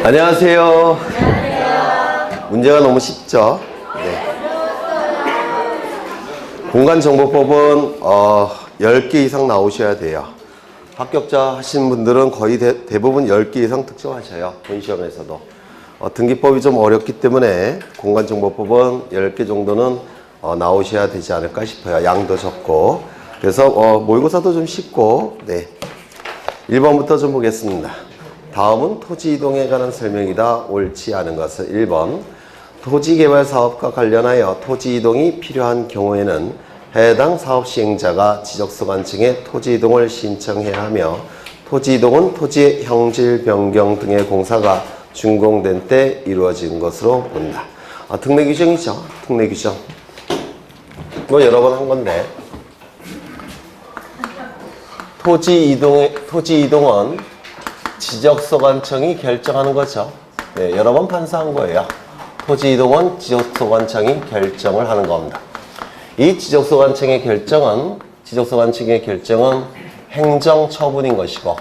안녕하세요. 문제가 너무 쉽죠? 네. 공간정보법은 10개 이상 나오셔야 돼요. 합격자 하신 분들은 거의 대부분 10개 이상 특정하셔요. 본시험에서도. 등기법이 좀 어렵기 때문에 공간정보법은 10개 정도는 나오셔야 되지 않을까 싶어요. 양도 적고. 그래서 모의고사도 좀 쉽고, 네. 1번부터 좀 보겠습니다. 다음은 토지 이동에 관한 설명이다. 옳지 않은 것은 1번. 토지개발 사업과 관련하여 토지 이동이 필요한 경우에는 해당 사업 시행자가 지적소관청에 토지 이동을 신청해야 하며, 토지 이동은 토지의 형질 변경 등의 공사가 준공된 때 이루어진 것으로 본다. 특례 규정이죠. 특례 규정. 뭐 여러 번 한 건데, 토지 이동은 지적소관청이 결정하는 거죠. 네, 여러 번 판사한 거예요. 토지 이동은 지적소관청이 결정을 하는 겁니다. 이 지적소관청의 결정은 행정처분인 것이고,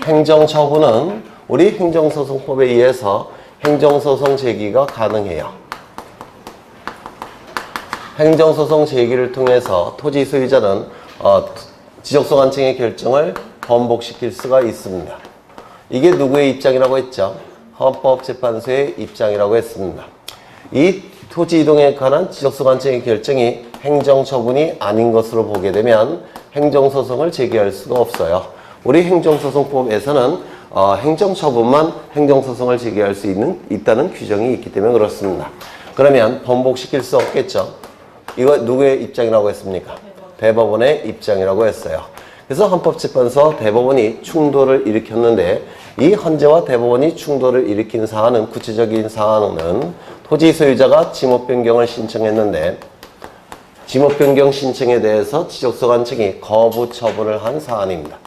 행정처분은 우리 행정소송법에 의해서 행정소송 제기가 가능해요. 행정소송 제기를 통해서 토지 소유자는 지적소관청의 결정을 번복시킬 수가 있습니다. 이게 누구의 입장이라고 했죠? 헌법재판소의 입장이라고 했습니다. 이 토지 이동에 관한 지적소관청의 결정이 행정처분이 아닌 것으로 보게 되면 행정소송을 제기할 수가 없어요. 우리 행정소송법에서는 행정처분만 행정소송을 제기할 수 있다는 규정이 있기 때문에 그렇습니다. 그러면 번복시킬 수 없겠죠? 이거 누구의 입장이라고 했습니까? 대법원의 입장이라고 했어요. 그래서 헌법재판소 대법원이 충돌을 일으켰는데, 이 헌재와 대법원이 충돌을 일으킨 사안은, 구체적인 사안은 토지 소유자가 지목 변경을 신청했는데, 지목 변경 신청에 대해서 지적소관청이 거부 처분을 한 사안입니다.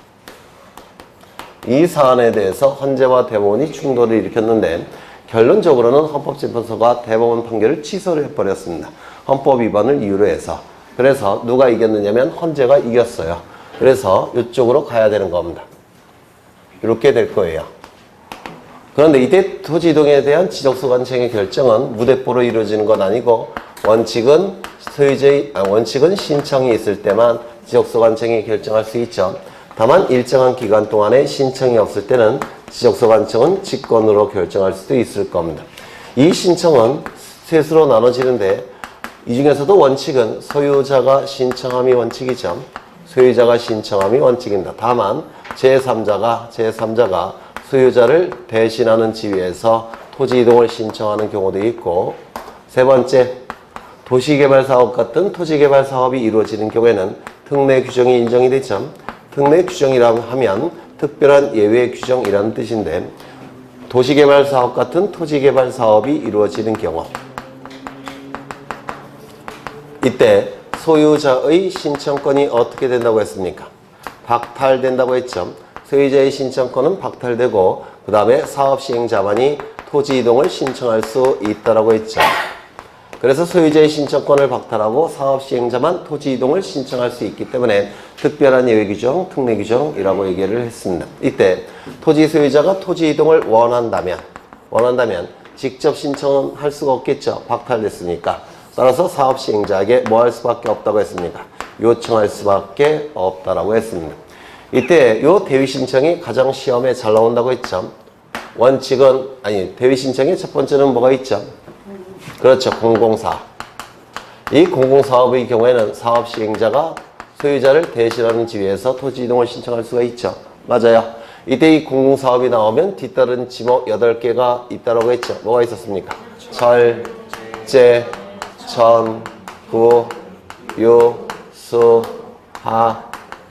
이 사안에 대해서 헌재와 대법원이 충돌을 일으켰는데, 결론적으로는 헌법재판소가 대법원 판결을 취소를 해버렸습니다. 헌법 위반을 이유로 해서. 그래서 누가 이겼느냐면 헌재가 이겼어요. 그래서 이쪽으로 가야 되는 겁니다. 이렇게 될 거예요. 그런데 이때 토지 이동에 대한 지적소관청의 결정은 무대뽀로 이루어지는 건 아니고, 원칙은 신청이 있을 때만 지적소관청이 결정할 수 있죠. 다만 일정한 기간 동안에 신청이 없을 때는 지적소관청은 직권으로 결정할 수도 있을 겁니다. 이 신청은 셋으로 나눠지는데, 이 중에서도 원칙은 소유자가 신청함이 원칙이죠. 소유자가 신청함이 원칙입니다. 다만 제3자가 소유자를 대신하는 지위에서 토지 이동을 신청하는 경우도 있고, 세 번째, 도시개발사업 같은 토지개발 사업이 이루어지는 경우에는 특례 규정이 인정이 되죠. 특례 규정이라고 하면 특별한 예외 규정이라는 뜻인데, 도시개발 사업 같은 토지개발 사업이 이루어지는 경우, 이때 소유자의 신청권이 어떻게 된다고 했습니까? 박탈된다고 했죠. 소유자의 신청권은 박탈되고, 그 다음에 사업시행자만이 토지 이동을 신청할 수 있다고 했죠. 그래서 소유자의 신청권을 박탈하고 사업시행자만 토지 이동을 신청할 수 있기 때문에 특별한 예외규정, 특례규정이라고 얘기를 했습니다. 이때 토지 소유자가 토지 이동을 원한다면 직접 신청은 할 수가 없겠죠. 박탈됐으니까. 따라서 사업시행자에게 뭐 할 수밖에 없다고 했습니까? 요청할 수밖에 없다라고 했습니다. 이때 요 대위신청이 가장 시험에 잘 나온다고 했죠. 대위신청의 첫 번째는 뭐가 있죠? 그렇죠. 공공사. 이 공공사업의 경우에는 사업시행자가 소유자를 대신하는 지위에서 토지 이동을 신청할 수가 있죠. 맞아요. 이때 이 공공사업이 나오면 뒤따른 지목 8개가 있다라고 했죠. 뭐가 있었습니까? 철, 제, 천, 구, 유, 수, 하,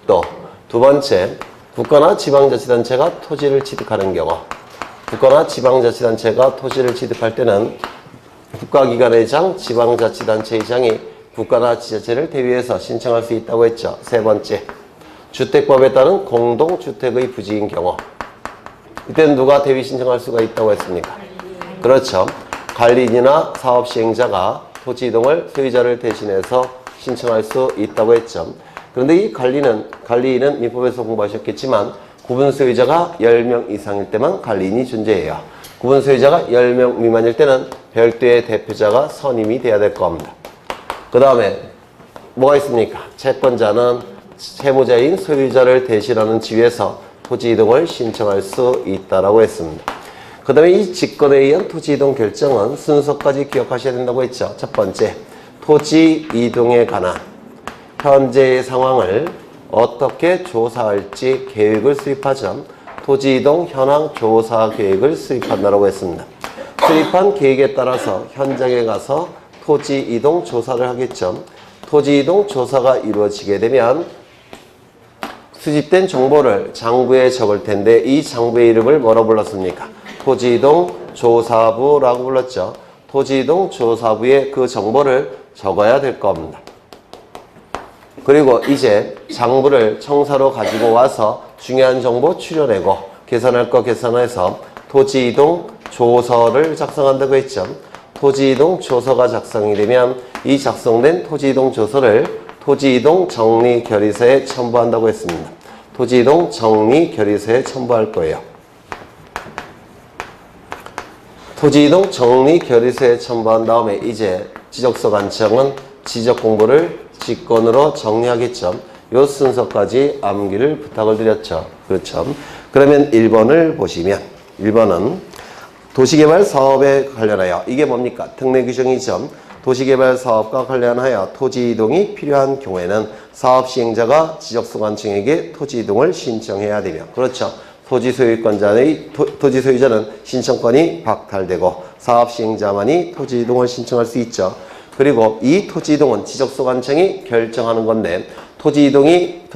도. 두 번째, 국가나 지방자치단체가 토지를 취득하는 경우. 국가나 지방자치단체가 토지를 취득할 때는 국가기관의 장, 지방자치단체의 장이 국가나 지자체를 대위해서 신청할 수 있다고 했죠. 세 번째, 주택법에 따른 공동주택의 부지인 경우. 이때는 누가 대위 신청할 수가 있다고 했습니까? 그렇죠. 관리인이나 사업시행자가 토지 이동을 소유자를 대신해서 신청할 수 있다고 했죠. 그런데 이 관리인은 민법에서 공부하셨겠지만 구분 소유자가 10명 이상일 때만 관리인이 존재해요. 구분 소유자가 10명 미만일 때는 별도의 대표자가 선임이 돼야 될 겁니다. 그 다음에 뭐가 있습니까? 채권자는 채무자인 소유자를 대신하는 지위에서 토지 이동을 신청할 수 있다라고 했습니다. 그 다음에 이 직권에 의한 토지 이동 결정은 순서까지 기억하셔야 된다고 했죠. 첫 번째, 토지 이동에 관한 현재의 상황을 어떻게 조사할지 계획을 수립하죠. 토지 이동 현황 조사 계획을 수립한다고 했습니다. 수립한 계획에 따라서 현장에 가서 토지 이동 조사를 하겠죠. 토지 이동 조사가 이루어지게 되면 수집된 정보를 장부에 적을 텐데 이 장부의 이름을 뭐라고 불렀습니까? 토지 이동 조사부라고 불렀죠. 토지 이동 조사부에 그 정보를 적어야 될 겁니다. 그리고 이제 장부를 청사로 가지고 와서 중요한 정보 추려내고 계산할 거 계산해서 토지 이동 조서를 작성한다고 했죠. 토지 이동 조서가 작성이 되면 이 작성된 토지 이동 조서를 토지 이동 정리 결의서에 첨부한다고 했습니다. 토지 이동 정리 결의서에 첨부할 거예요. 토지 이동 정리 결의서에 첨부한 다음에 이제 지적서 관청은 지적 공부를 직권으로 정리하겠죠. 요 순서까지 암기를 부탁을 드렸죠. 그렇죠. 그러면 1번을 보시면 1번은 도시개발 사업에 관련하여 이게 뭡니까? 특례 규정이죠. 도시개발 사업과 관련하여 토지 이동이 필요한 경우에는 사업 시행자가 지적소 관청에게 토지 이동을 신청해야 되며 그렇죠. 토지 소유자는 신청권이 박탈되고 사업 시행자만이 토지 이동을 신청할 수 있죠. 그리고 이 토지 이동은 지적소 관청이 결정하는 건데 토지 이동의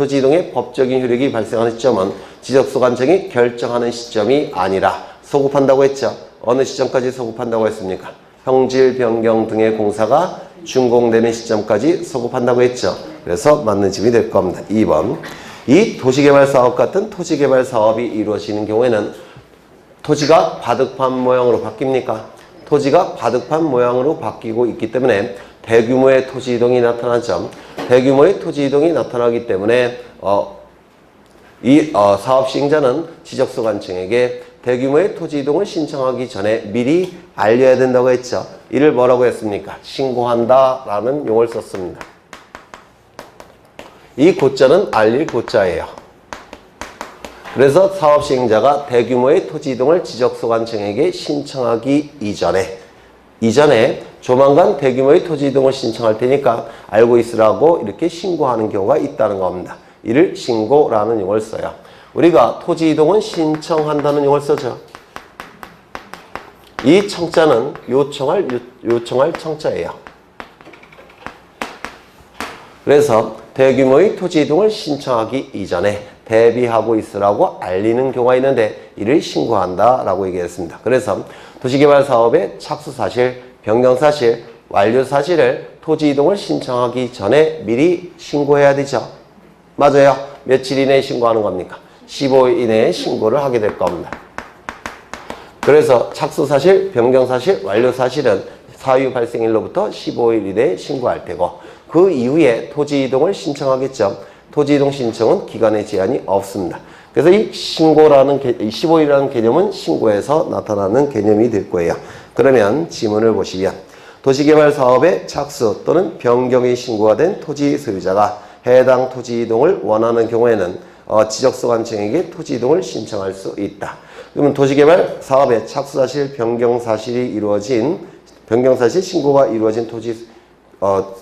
법적인 효력이 발생하는 시점은 지적소 관청이 결정하는 시점이 아니라 소급한다고 했죠. 어느 시점까지 소급한다고 했습니까? 형질 변경 등의 공사가 준공되는 시점까지 소급한다고 했죠. 그래서 맞는 집이 될 겁니다. 2번. 이 도시개발 사업 같은 토지개발 사업이 이루어지는 경우에는 토지가 바둑판 모양으로 바뀝니까? 토지가 바둑판 모양으로 바뀌고 있기 때문에 대규모의 토지 이동이 나타나죠. 대규모의 토지 이동이 나타나기 때문에 사업 시행자는 지적소 관청에게 대규모의 토지 이동을 신청하기 전에 미리 알려야 된다고 했죠. 이를 뭐라고 했습니까? 신고한다라는 용어를 썼습니다. 이 고자는 알릴 고자예요. 그래서 사업 시행자가 대규모의 토지 이동을 지적소 관청에게 신청하기 이전에 조만간 대규모의 토지 이동을 신청할 테니까 알고 있으라고 이렇게 신고하는 경우가 있다는 겁니다. 이를 신고라는 용어를 써요. 우리가 토지 이동은 신청한다는 용어를 쓰죠. 이 청자는 요청할 청자예요. 그래서 대규모의 토지 이동을 신청하기 이전에 대비하고 있으라고 알리는 경우가 있는데 이를 신고한다라고 얘기했습니다. 그래서 도시개발 사업의 착수사실, 변경사실, 완료사실을 토지 이동을 신청하기 전에 미리 신고해야 되죠. 맞아요. 며칠 이내에 신고하는 겁니까? 15일 이내에 신고를 하게 될 겁니다. 그래서 착수사실, 변경사실, 완료사실은 사유 발생일로부터 15일 이내에 신고할 테고 그 이후에 토지 이동을 신청하겠죠. 토지 이동 신청은 기간의 제한이 없습니다. 그래서 이 신고라는 15일이라는 개념은 신고에서 나타나는 개념이 될 거예요. 그러면 지문을 보시면 도시개발 사업의 착수 또는 변경이 신고가 된 토지 소유자가 해당 토지 이동을 원하는 경우에는 지적소 관청에게 토지 이동을 신청할 수 있다. 그러면 도시개발 사업의 착수사실, 변경사실 신고가 이루어진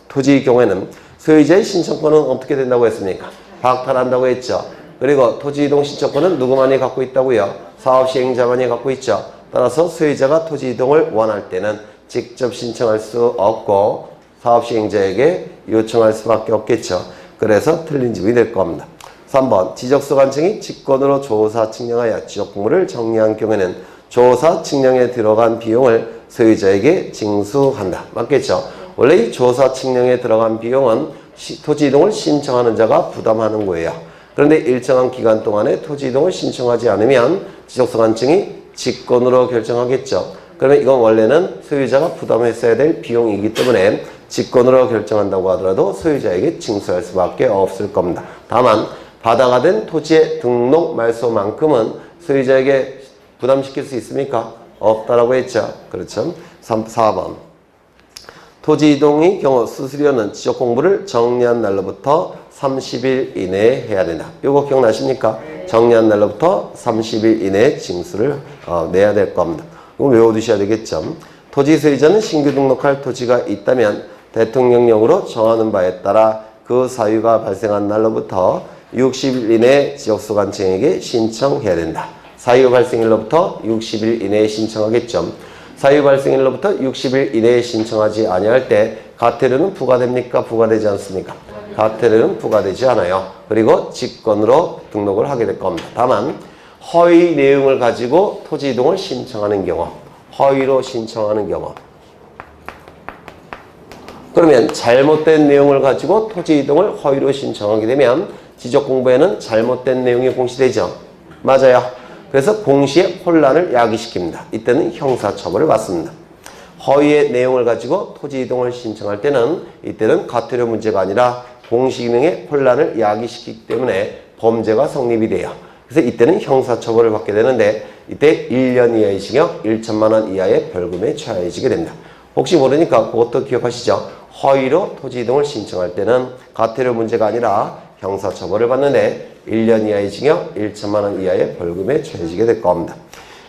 토지의 경우에는 소유자의 신청권은 어떻게 된다고 했습니까? 박탈한다고 했죠. 그리고 토지 이동 신청권은 누구만이 갖고 있다고요? 사업 시행자만이 갖고 있죠. 따라서 소유자가 토지 이동을 원할 때는 직접 신청할 수 없고 사업 시행자에게 요청할 수밖에 없겠죠. 그래서 틀린 집이 될 겁니다. 3번 지적소 관청이 직권으로 조사 측량하여 지적 공무를 정리한 경우에는 조사 측량에 들어간 비용을 소유자에게 징수한다. 맞겠죠? 원래 이 조사 측량에 들어간 비용은 토지 이동을 신청하는 자가 부담하는 거예요. 그런데 일정한 기간 동안에 토지 이동을 신청하지 않으면 지적소 관청이 직권으로 결정하겠죠. 그러면 이건 원래는 소유자가 부담했어야 될 비용이기 때문에 직권으로 결정한다고 하더라도 소유자에게 징수할 수밖에 없을 겁니다. 다만 바다가 된 토지의 등록 말소만큼은 소유자에게 부담시킬 수 있습니까? 없다라고 했죠. 그렇죠. 4번. 토지 이동의 경우 수수료는 지적 공부를 정리한 날로부터 30일 이내에 해야 된다. 이거 기억나십니까? 정리한 날로부터 30일 이내에 징수를 내야 될 겁니다. 이거 외워두셔야 되겠죠. 토지 소유자는 신규 등록할 토지가 있다면 대통령령으로 정하는 바에 따라 그 사유가 발생한 날로부터 60일 이내에 지적소관청에게 신청해야 된다. 사유 발생일로부터 60일 이내에 신청하겠죠. 사유 발생일로부터 60일 이내에 신청하지 아니할 때 과태료는 부과됩니까? 부과되지 않습니까? 과태료는 부과되지 않아요. 그리고 직권으로 등록을 하게 될 겁니다. 다만 허위 내용을 가지고 토지 이동을 신청하는 경우, 허위로 신청하는 경우, 그러면 잘못된 내용을 가지고 토지 이동을 허위로 신청하게 되면 지적공부에는 잘못된 내용이 공시되죠. 맞아요. 그래서 공시의 혼란을 야기시킵니다. 이때는 형사처벌을 받습니다. 허위의 내용을 가지고 토지 이동을 신청할 때는 이때는 과태료 문제가 아니라 공시 기능의 혼란을 야기시키기 때문에 범죄가 성립이 돼요. 그래서 이때는 형사처벌을 받게 되는데 이때 1년 이하의 징역 1천만 원 이하의 벌금에 처해지게 됩니다. 혹시 모르니까 그것도 기억하시죠? 허위로 토지 이동을 신청할 때는 과태료 문제가 아니라 형사처벌을 받는데 1년 이하의 징역 1천만 원 이하의 벌금에 처해지게 될 겁니다.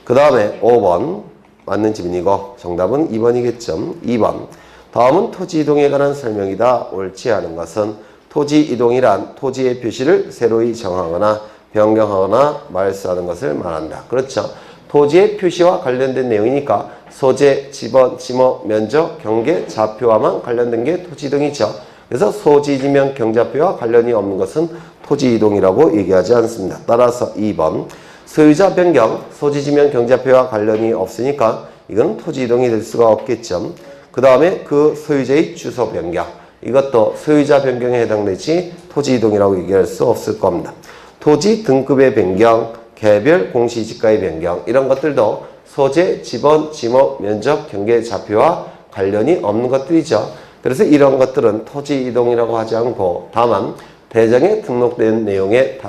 그 다음에 5번 맞는 질문이고 정답은 2번이겠죠. 2번 다음은 토지 이동에 관한 설명이다. 옳지 않은 것은 토지 이동이란 토지의 표시를 새로이 정하거나 변경하거나 말소하는 것을 말한다. 그렇죠. 토지의 표시와 관련된 내용이니까 소재, 지번, 지모, 면적, 경계, 좌표와만 관련된 게 토지 이동이죠. 그래서 소지, 지명, 경좌표와 관련이 없는 것은 토지 이동이라고 얘기하지 않습니다. 따라서 2번 소유자 변경, 소지, 지명, 경좌표와 관련이 없으니까 이건 토지 이동이 될 수가 없겠죠. 그 다음에 그 소유자의 주소 변경, 이것도 소유자 변경에 해당되지 토지 이동이라고 얘기할 수 없을 겁니다. 토지 등급의 변경, 개별 공시지가의 변경 이런 것들도 소재, 지번, 지목, 면적, 경계, 좌표와 관련이 없는 것들이죠. 그래서 이런 것들은 토지 이동이라고 하지 않고 다만 대장에 등록된 내용의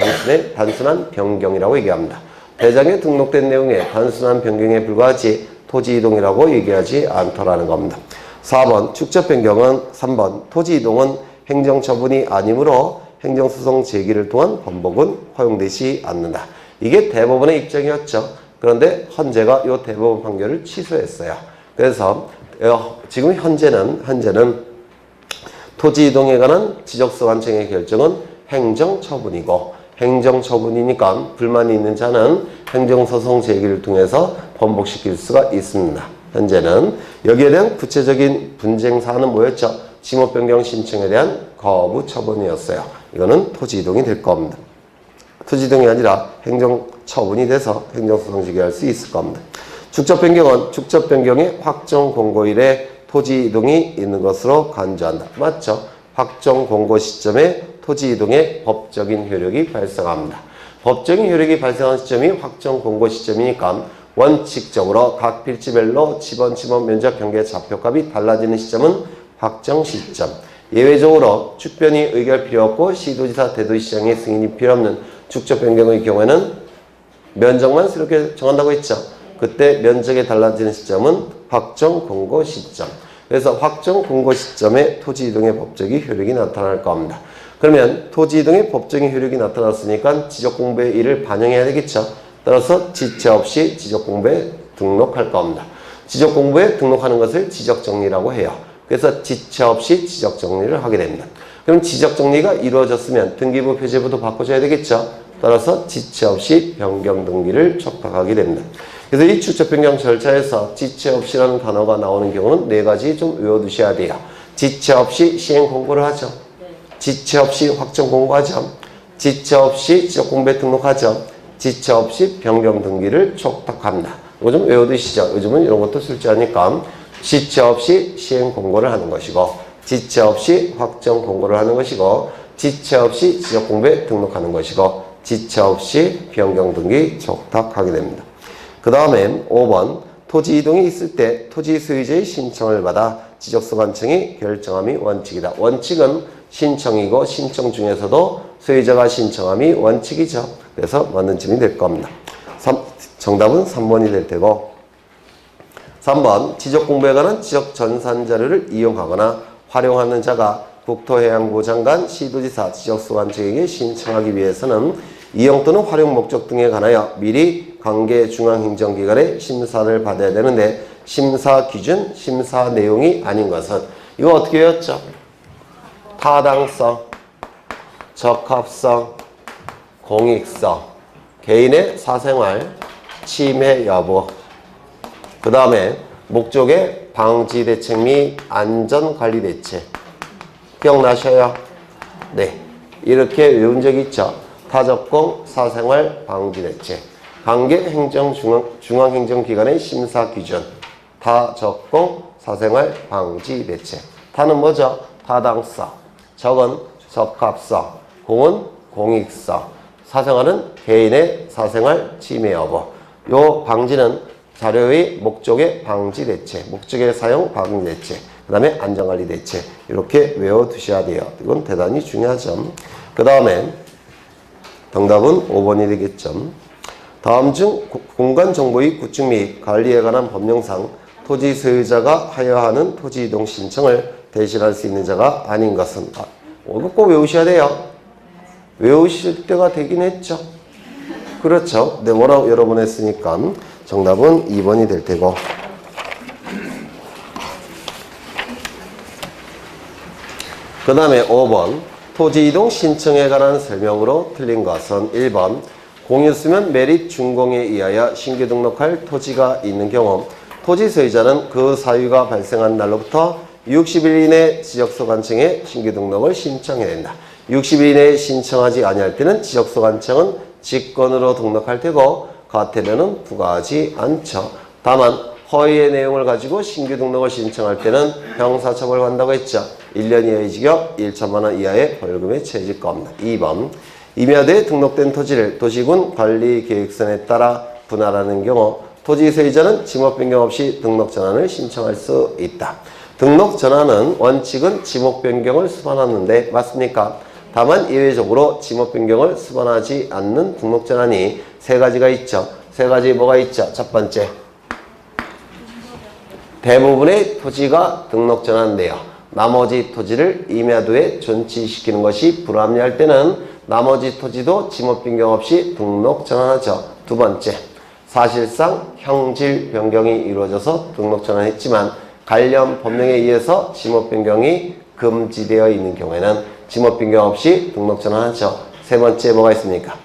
단순한 변경이라고 얘기합니다. 대장에 등록된 내용의 단순한 변경에 불과하지 토지 이동이라고 얘기하지 않더라는 겁니다. 4번 축적 변경은 3번 토지 이동은 행정처분이 아니므로 행정소송 제기를 통한 번복은 허용되지 않는다. 이게 대법원의 입장이었죠. 그런데 헌재가 이 대법원 판결을 취소했어요. 그래서 지금 현재는 토지 이동에 관한 지적소관청의 결정은 행정처분이고 행정처분이니까 불만이 있는 자는 행정소송 제기를 통해서 번복시킬 수가 있습니다. 현재는 여기에 대한 구체적인 분쟁 사안은 뭐였죠? 지목 변경 신청에 대한 거부 처분이었어요. 이거는 토지 이동이 될 겁니다. 토지 이동이 아니라 행정 처분이 돼서 행정소송 제기할 수 있을 겁니다. 축적 변경은 축적 변경의 확정 공고일에 토지 이동이 있는 것으로 간주한다. 맞죠? 확정 공고 시점에 토지 이동의 법적인 효력이 발생합니다. 법적인 효력이 발생한 시점이 확정 공고 시점이니까 원칙적으로 각 필지별로 지번, 지목, 면적, 경계, 좌표값이 달라지는 시점은 확정 시점. 예외적으로 축변이 의결 필요 없고 시도지사, 대도시장의 승인이 필요 없는 축적 변경의 경우에는 면적만 새롭게 정한다고 했죠. 그때 면적이 달라지는 시점은 확정 공고 시점. 그래서 확정 공고 시점에 토지 이동의 법적인 효력이 나타날 겁니다. 그러면 토지 이동의 법적인 효력이 나타났으니까 지적공부의 일을 반영해야 되겠죠. 따라서 지체 없이 지적공부에 등록할 겁니다. 지적공부에 등록하는 것을 지적정리라고 해요. 그래서 지체 없이 지적정리를 하게 됩니다. 그럼 지적정리가 이루어졌으면 등기부 표제부도 바꿔줘야 되겠죠. 따라서 지체 없이 변경 등기를 촉탁하게 됩니다. 그래서 이 축적 변경 절차에서 지체 없이라는 단어가 나오는 경우는 4가지 좀 외워두셔야 돼요. 지체 없이 시행 공고를 하죠. 지체 없이 확정 공고하죠. 지체 없이 지적공부에 등록하죠. 지체 없이 변경 등기를 촉탁합니다. 이거 좀 외워두시죠. 요즘은 이런 것도 술자니까 지체 없이 시행 공고를 하는 것이고 지체 없이 확정 공고를 하는 것이고 지체 없이 지적공부에 등록하는 것이고 지체 없이 변경 등기 촉탁하게 됩니다. 그 다음에 5번 토지 이동이 있을 때 토지 소유자의 신청을 받아 지적소 관청이 결정함이 원칙이다. 원칙은 신청이고 신청 중에서도 소유자가 신청함이 원칙이죠. 그래서 맞는 질문이 될 겁니다. 정답은 3번이 될 테고 3번 지적공부에 관한 지적 전산 자료를 이용하거나 활용하는 자가 국토해양부 장관, 시도지사, 지적소 관청에게 신청하기 위해서는 이용 또는 활용 목적 등에 관하여 미리 관계 중앙행정기관의 심사를 받아야 되는데 심사 기준, 심사 내용이 아닌 것은 이거 어떻게 외웠죠? 타당성, 적합성, 공익성, 개인의 사생활, 침해 여부, 그 다음에 목적의 방지 대책 및 안전관리 대책. 기억나셔요? 네. 이렇게 외운 적이 있죠. 타적공 사생활 방지 대책. 관계 행정 중앙행정기관의 심사 기준. 타적공 사생활 방지 대책. 타는 뭐죠? 타당성. 적은 적합성. 공은 공익성. 사생활은 개인의 사생활 침해 여부. 요 방지는 자료의 목적의 방지 대책, 목적의 사용 방지 대책, 그 다음에 안전관리 대책 이렇게 외워두셔야 돼요. 이건 대단히 중요하죠. 그 다음에 정답은 5번이 되겠죠. 다음 중 공간정보의 구축 및 관리에 관한 법령상 토지 소유자가 하여야 하는 토지 이동 신청을 대신할 수 있는 자가 아닌 것은 이거 꼭 외우셔야 돼요. 외우실 때가 되긴 했죠. 그렇죠. 네, 뭐라고 여러 번 했으니까 정답은 2번이 될 테고 그 다음에 5번 토지이동 신청에 관한 설명으로 틀린 것은 1번 공유수면 매립 준공에 의하여 신규 등록할 토지가 있는 경우 토지 소유자는 그 사유가 발생한 날로부터 60일 이내 지적소 관청에 신규 등록을 신청해야 된다. 60일 이내에 신청하지 아니할 때는 지적소 관청은 직권으로 등록할 테고 과태료는 부과하지 않죠. 다만 허위의 내용을 가지고 신규 등록을 신청할 때는 형사처벌 받는다고 했죠. 1년 이하의 징역, 1천만 원 이하의 벌금에 처해질 겁니다. 2번 임야대에 등록된 토지를 도시군 관리계획선에 따라 분할하는 경우 토지 소유자는 지목 변경 없이 등록 전환을 신청할 수 있다. 등록 전환은 원칙은 지목 변경을 수반하는데 맞습니까? 다만 예외적으로 지목 변경을 수반하지 않는 등록 전환이 세 가지가 있죠. 세 가지 뭐가 있죠? 첫 번째, 대부분의 토지가 등록 전환돼요. 나머지 토지를 임야도에 존치시키는 것이 불합리할 때는 나머지 토지도 지목 변경 없이 등록 전환하죠. 두 번째, 사실상 형질 변경이 이루어져서 등록 전환했지만 관련 법령에 의해서 지목 변경이 금지되어 있는 경우에는 지목 변경 없이 등록 전환하죠. 세 번째 뭐가 있습니까?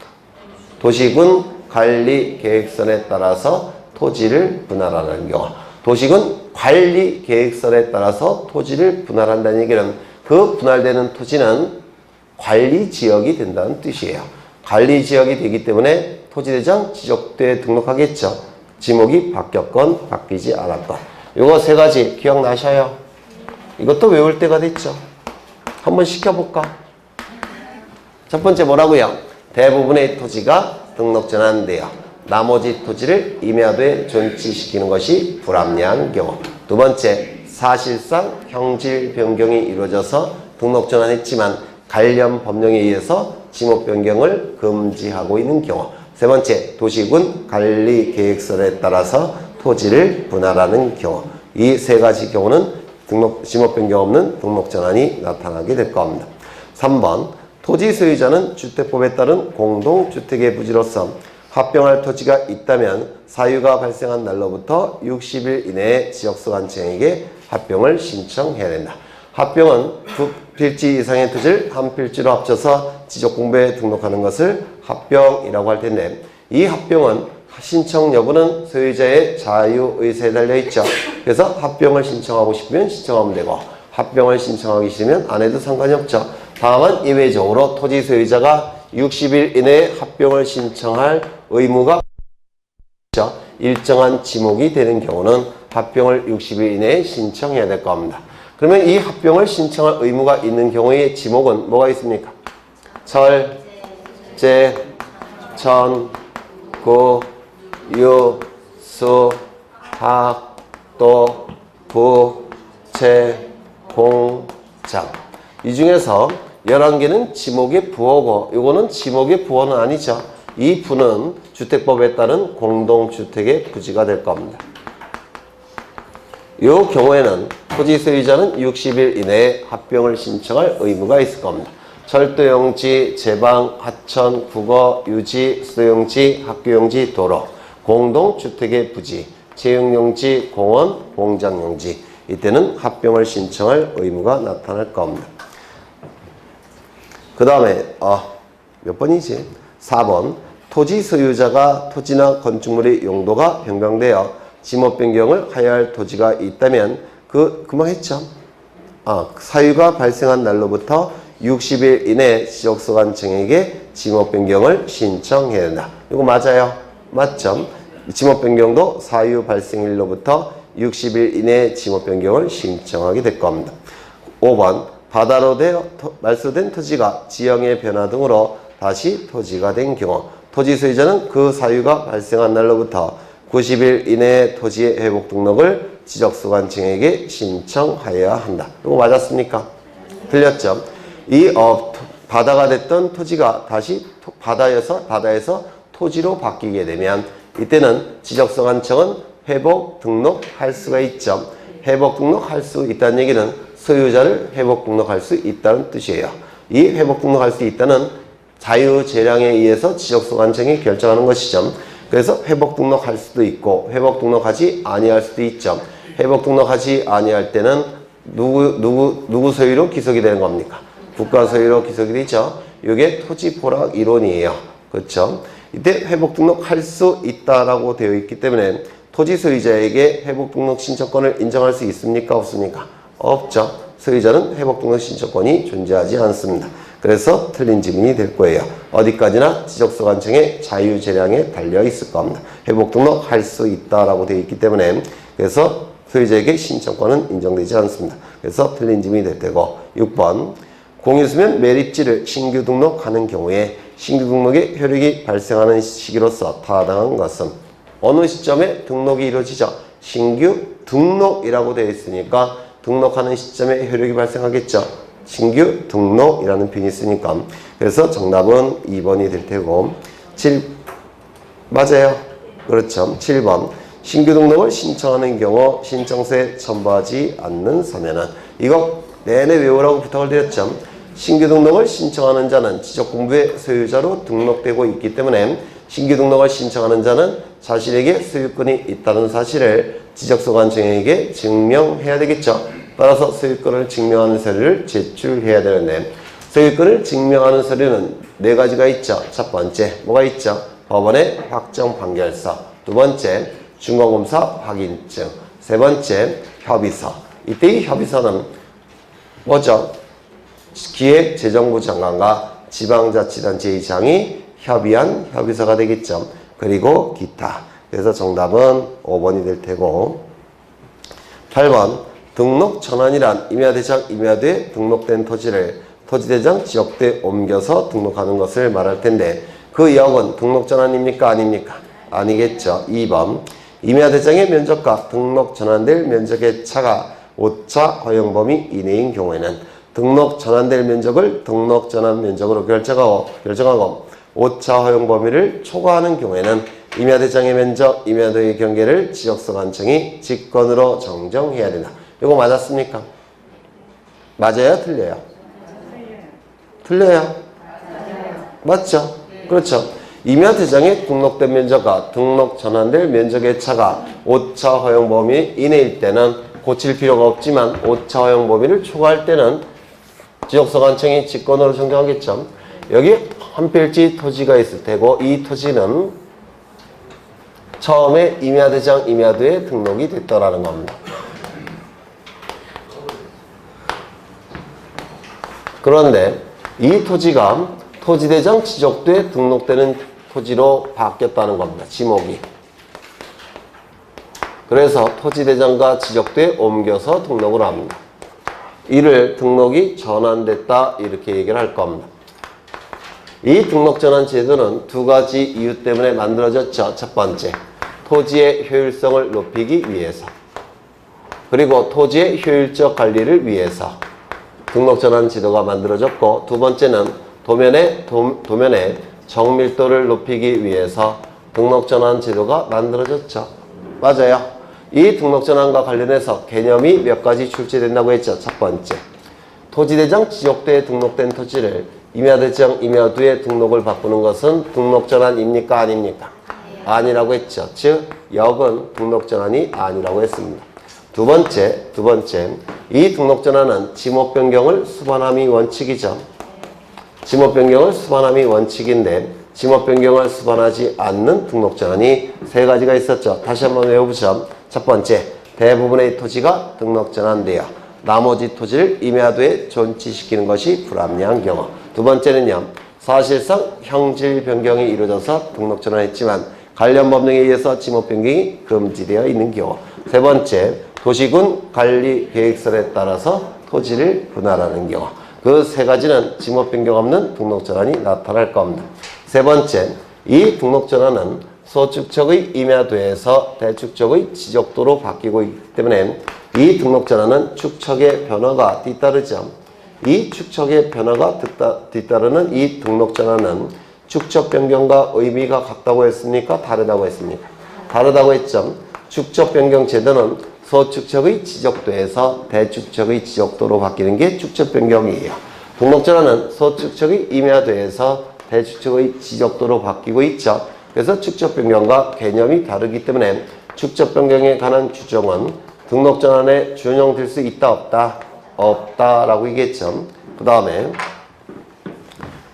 도시군 관리 계획선에 따라서 토지를 분할하는 경우. 도시군 관리 계획선에 따라서 토지를 분할한다는 얘기는 그 분할되는 토지는 관리 지역이 된다는 뜻이에요. 관리 지역이 되기 때문에 토지대장 지적도에 등록하겠죠. 지목이 바뀌었건 바뀌지 않았건. 요거 세 가지 기억나셔요? 이것도 외울 때가 됐죠. 한번 시켜볼까? 첫 번째 뭐라고요? 대부분의 토지가 등록 전환돼요. 나머지 토지를 임야도에 존치시키는 것이 불합리한 경우. 두 번째, 사실상 형질 변경이 이루어져서 등록 전환했지만 관련 법령에 의해서 지목 변경을 금지하고 있는 경우. 세 번째, 도시군 관리 계획선에 따라서 토지를 분할하는 경우. 이 세 가지 경우는 지목 변경 없는 등록 전환이 나타나게 될 겁니다. 3번, 토지 소유자는 주택법에 따른 공동주택의 부지로서 합병할 토지가 있다면 사유가 발생한 날로부터 60일 이내에 지적소 관청에게 합병을 신청해야 된다. 합병은 두 필지 이상의 토지를 한 필지로 합쳐서 지적공부에 등록하는 것을 합병이라고 할 텐데 이 합병은 신청 여부는 소유자의 자유의사에 달려있죠. 그래서 합병을 신청하고 싶으면 신청하면 되고 합병을 신청하기 싫으면 안 해도 상관이 없죠. 다만 예외적으로 토지 소유자가 60일 이내에 합병을 신청할 의무가 있죠. 일정한 지목이 되는 경우는 합병을 60일 이내에 신청해야 될 겁니다. 그러면 이 합병을 신청할 의무가 있는 경우의 지목은 뭐가 있습니까? 절, 제, 천, 구, 유, 수, 학, 도, 부, 주택공장. 이 중에서 11개는 지목의 부호고 요거는 지목의 부호는 아니죠. 이 부는 주택법에 따른 공동주택의 부지가 될 겁니다. 이 경우에는 토지 소유자는 60일 이내에 합병을 신청할 의무가 있을 겁니다. 철도용지, 제방, 하천, 국어, 유지, 수도용지, 학교용지, 도로, 공동주택의 부지, 채용용지, 공원, 공장용지 이때는 합병을 신청할 의무가 나타날 겁니다. 그 다음에 몇 번이지? 4번 토지 소유자가 토지나 건축물의 용도가 변경되어 지목 변경을 하여야 할 토지가 있다면 금방 했죠? 사유가 발생한 날로부터 60일 이내 지적소관청에게 지목 변경을 신청해야 된다. 이거 맞아요? 맞죠? 지목 변경도 사유 발생일로부터 60일 이내 지목 변경을 신청하게 될 겁니다. 5번 바다로 말소된 토지가 지형의 변화 등으로 다시 토지가 된 경우 토지 소유자는 그 사유가 발생한 날로부터 90일 이내에 토지의 회복 등록을 지적소관청에게 신청하여야 한다. 이거 맞았습니까? 틀렸죠? 이 바다가 됐던 토지가 다시 바다에서 토지로 바뀌게 되면 이때는 지적소관청은 회복 등록할 수가 있죠. 회복 등록할 수 있다는 얘기는 소유자를 회복 등록할 수 있다는 뜻이에요. 이 회복 등록할 수 있다는 자유재량에 의해서 지적소관청이 결정하는 것이죠. 그래서 회복 등록할 수도 있고 회복 등록하지 아니할 수도 있죠. 회복 등록하지 아니할 때는 누구 소유로 기속이 되는 겁니까? 국가 소유로 기속이 되죠. 이게 토지 포락 이론이에요. 그렇죠? 이때 회복 등록할 수 있다라고 되어 있기 때문에 토지 소유자에게 회복 등록 신청권을 인정할 수 있습니까? 없습니까? 없죠. 소유자는 회복 등록 신청권이 존재하지 않습니다. 그래서 틀린 지문이 될 거예요. 어디까지나 지적소관청의 자유재량에 달려 있을 겁니다. 회복 등록할 수 있다라고 되어 있기 때문에 그래서 소유자에게 신청권은 인정되지 않습니다. 그래서 틀린 지문이 될 테고 6번 공유수면 매립지를 신규 등록하는 경우에 신규 등록의 효력이 발생하는 시기로서 타당한 것은 어느 시점에 등록이 이루어지죠? 신규 등록이라고 되어 있으니까 등록하는 시점에 효력이 발생하겠죠? 신규 등록이라는 표현이 있으니까 그래서 정답은 2번이 될 테고 7 맞아요. 그렇죠. 7번 신규 등록을 신청하는 경우 신청서에 첨부하지 않는 서면은 이거 내내 외우라고 부탁을 드렸죠. 신규 등록을 신청하는 자는 지적공부의 소유자로 등록되고 있기 때문에 신규 등록을 신청하는 자는 자신에게 소유권이 있다는 사실을 지적소관청에게 증명해야 되겠죠. 따라서 소유권을 증명하는 서류를 제출해야 되는데 소유권을 증명하는 서류는 4가지가 있죠. 첫 번째 뭐가 있죠? 법원의 확정 판결서, 두 번째 준공검사 확인증, 세 번째 협의서. 이때 이 협의서는 뭐죠? 기획재정부 장관과 지방자치단체의장이 협의한 협의서가 되겠죠. 그리고 기타. 그래서 정답은 5번이 될 테고 8번 등록 전환이란 임야대장 임야대에 등록된 토지를 토지대장 지역대에 옮겨서 등록하는 것을 말할 텐데 그 역은 등록 전환입니까? 아닙니까? 아니겠죠. 2번 임야대장의 면적과 등록 전환될 면적의 차가 오차 허용 범위 이내인 경우에는 등록 전환될 면적을 등록 전환 면적으로 결정하고 오차 허용 범위를 초과하는 경우에는 임야대장의 면적, 임야도의 경계를 지적소관청이 직권으로 정정해야 된다. 이거 맞았습니까? 맞아요? 틀려요? 틀려요? 맞죠? 그렇죠. 임야대장에 등록된 면적과 등록 전환될 면적의 차가 오차 허용 범위 이내일 때는 고칠 필요가 없지만 오차 허용 범위를 초과할 때는 지적소관청이 직권으로 정정하겠죠. 여기 한 필지 토지가 있을 테고 이 토지는 처음에 임야대장 임야도에 등록이 됐더라는 겁니다. 그런데 이 토지가 토지대장 지적도에 등록되는 토지로 바뀌었다는 겁니다. 지목이. 그래서 토지대장과 지적도에 옮겨서 등록을 합니다. 이를 등록이 전환됐다 이렇게 얘기를 할 겁니다. 이 등록전환 제도는 2가지 이유 때문에 만들어졌죠. 첫 번째, 토지의 효율성을 높이기 위해서. 그리고 토지의 효율적 관리를 위해서 등록전환 지도가 만들어졌고, 두 번째는 도면의 정밀도를 높이기 위해서 등록전환 지도가 만들어졌죠. 맞아요. 이 등록전환과 관련해서 개념이 몇 가지 출제된다고 했죠. 첫 번째, 토지대장 지적도에 등록된 토지를 임야대장 임야도에 등록을 바꾸는 것은 등록전환입니까? 아닙니까? 아니라고 했죠. 즉, 역은 등록전환이 아니라고 했습니다. 두 번째, 이 등록전환은 지목 변경을 수반함이 원칙이죠. 지목 변경을 수반함이 원칙인데, 지목 변경을 수반하지 않는 등록전환이 세 가지가 있었죠. 다시 한번 외워보죠. 첫 번째, 대부분의 토지가 등록전환되어 나머지 토지를 임야도에 존치시키는 것이 불합리한 경우. 두 번째는요, 사실상 형질 변경이 이루어져서 등록전환했지만 관련 법령에 의해서 지목 변경이 금지되어 있는 경우. 세 번째, 도시군 관리 계획설에 따라서 토지를 분할하는 경우. 그 세 가지는 지목 변경 없는 등록전환이 나타날 겁니다. 세 번째, 이 등록전환은 소축척의 임야도에서 대축척의 지적도로 바뀌고 있기 때문에 이 등록전환은 축척의 변화가 뒤따르죠. 이 축척의 변화가 뒤따르는 이 등록전환은 축척 변경과 의미가 같다고 했습니까? 다르다고 했습니까? 다르다고 했죠. 축척 변경 제도는 소축척의 지적도에서 대축척의 지적도로 바뀌는 게 축척 변경이에요. 등록전환은 소축척의 임야도에서 대축척의 지적도로 바뀌고 있죠. 그래서 축척 변경과 개념이 다르기 때문에 축척 변경에 관한 규정은 등록전환에 준용될 수 있다 없다? 없다라고 얘기했죠. 그 다음에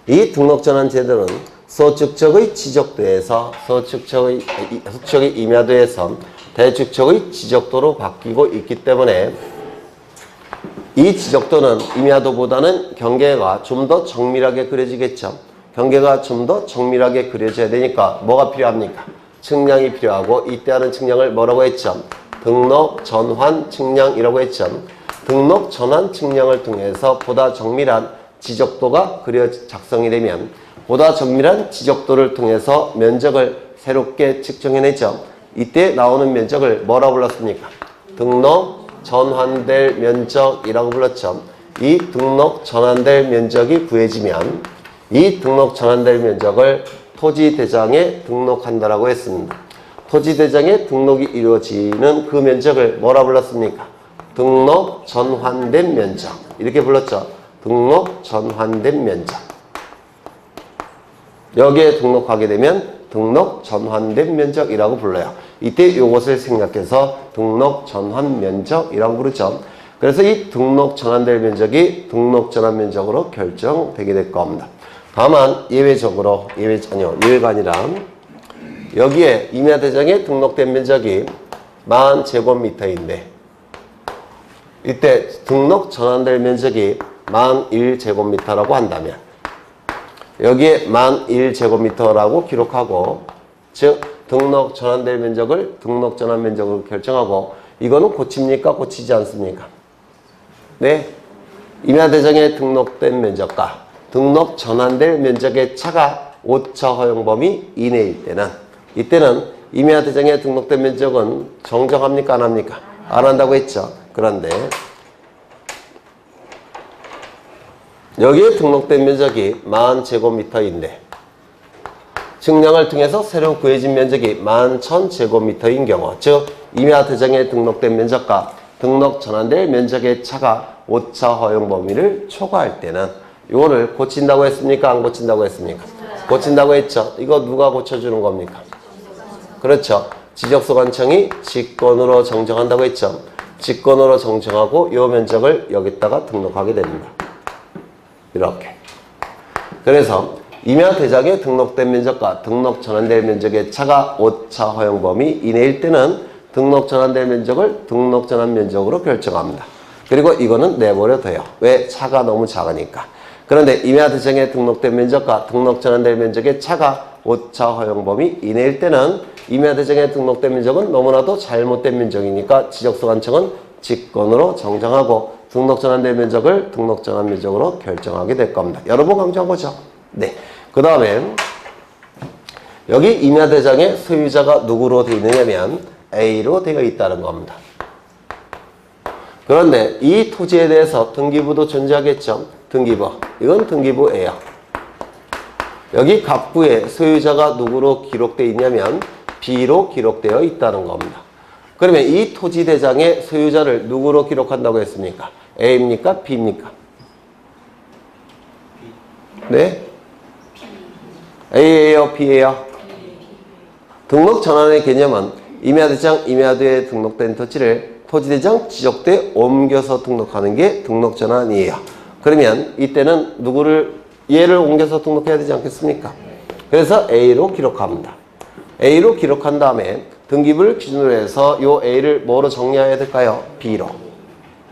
이 등록전환 제도는 소축척의 지적도에서 소축척의 임야도에서 대축척의 지적도로 바뀌고 있기 때문에 이 지적도는 임야도보다는 경계가 좀 더 정밀하게 그려지겠죠. 경계가 좀 더 정밀하게 그려져야 되니까 뭐가 필요합니까? 측량이 필요하고, 이때 하는 측량을 뭐라고 했죠? 등록 전환 측량이라고 했죠. 등록 전환 측량을 통해서 보다 정밀한 지적도가 작성이 되면 보다 정밀한 지적도를 통해서 면적을 새롭게 측정해내죠. 이때 나오는 면적을 뭐라고 불렀습니까? 등록 전환될 면적이라고 불렀죠. 이 등록 전환될 면적이 구해지면 이 등록 전환될 면적을 토지대장에 등록한다라고 했습니다. 토지대장에 등록이 이루어지는 그 면적을 뭐라 불렀습니까? 등록 전환된 면적. 이렇게 불렀죠. 등록 전환된 면적. 여기에 등록하게 되면 등록 전환된 면적이라고 불러요. 이때 이것을 생각해서 등록 전환 면적이라고 부르죠. 그래서 이 등록 전환될 면적이 등록 전환 면적으로 결정되게 될 겁니다. 다만 예외가 아니라 여기에 임야대장에 등록된 면적이 10,000제곱미터인데 이때 등록 전환될 면적이 10,001제곱미터라고 한다면 여기에 10,001제곱미터라고 기록하고, 즉 등록 전환될 면적을 등록 전환 면적으로 결정하고, 이거는 고칩니까? 고치지 않습니까? 네. 임야대장에 등록된 면적과 등록 전환될 면적의 차가 오차 허용 범위 이내일 때는, 이때는 임야대장에 등록된 면적은 정정합니까? 안 합니까? 안 한다고 했죠. 그런데 여기에 등록된 면적이 10,000제곱미터인데 측량을 통해서 새로 구해진 면적이 11,000제곱미터인 경우, 즉 임야대장에 등록된 면적과 등록 전환될 면적의 차가 오차 허용 범위를 초과할 때는 이거를 고친다고 했습니까? 안 고친다고 했습니까? 고친다고 했죠. 이거 누가 고쳐주는 겁니까? 그렇죠. 지적소관청이 직권으로 정정한다고 했죠. 직권으로 정정하고 이 면적을 여기다가 등록하게 됩니다. 이렇게. 그래서 임야대장에 등록된 면적과 등록 전환될 면적의 차가 오차 허용 범위 이내일 때는 등록 전환될 면적을 등록 전환 면적으로 결정합니다. 그리고 이거는 내버려 둬요. 왜? 차가 너무 작으니까. 그런데 임야대장에 등록된 면적과 등록 전환될 면적의 차가 오차 허용 범위 이내일 때는 임야대장에 등록된 면적은 너무나도 잘못된 면적이니까 지적소관청은 직권으로 정정하고 등록 전환될 면적을 등록 전환 면적으로 결정하게 될 겁니다. 여러 번 강조한 거죠. 네. 그 다음에 여기 임야대장의 소유자가 누구로 되어 있느냐면 A로 되어 있다는 겁니다. 그런데 이 토지에 대해서 등기부도 존재하겠죠. 등기부. 이건 등기부예요. 여기 갑부에 소유자가 누구로 기록되어 있냐면 B로 기록되어 있다는 겁니다. 그러면 이 토지 대장의 소유자를 누구로 기록한다고 했습니까? A입니까? B입니까? 네? A예요? B예요? 등록 전환의 개념은 임야대장, 임야도에 등록된 토지를 토지대장 지적대에 옮겨서 등록하는 게 등록 전환이에요. 그러면 이때는 얘를 옮겨서 등록해야 되지 않겠습니까? 그래서 A로 기록합니다. A로 기록한 다음에 등기부를 기준으로 해서 요 A를 뭐로 정리해야 될까요? B로.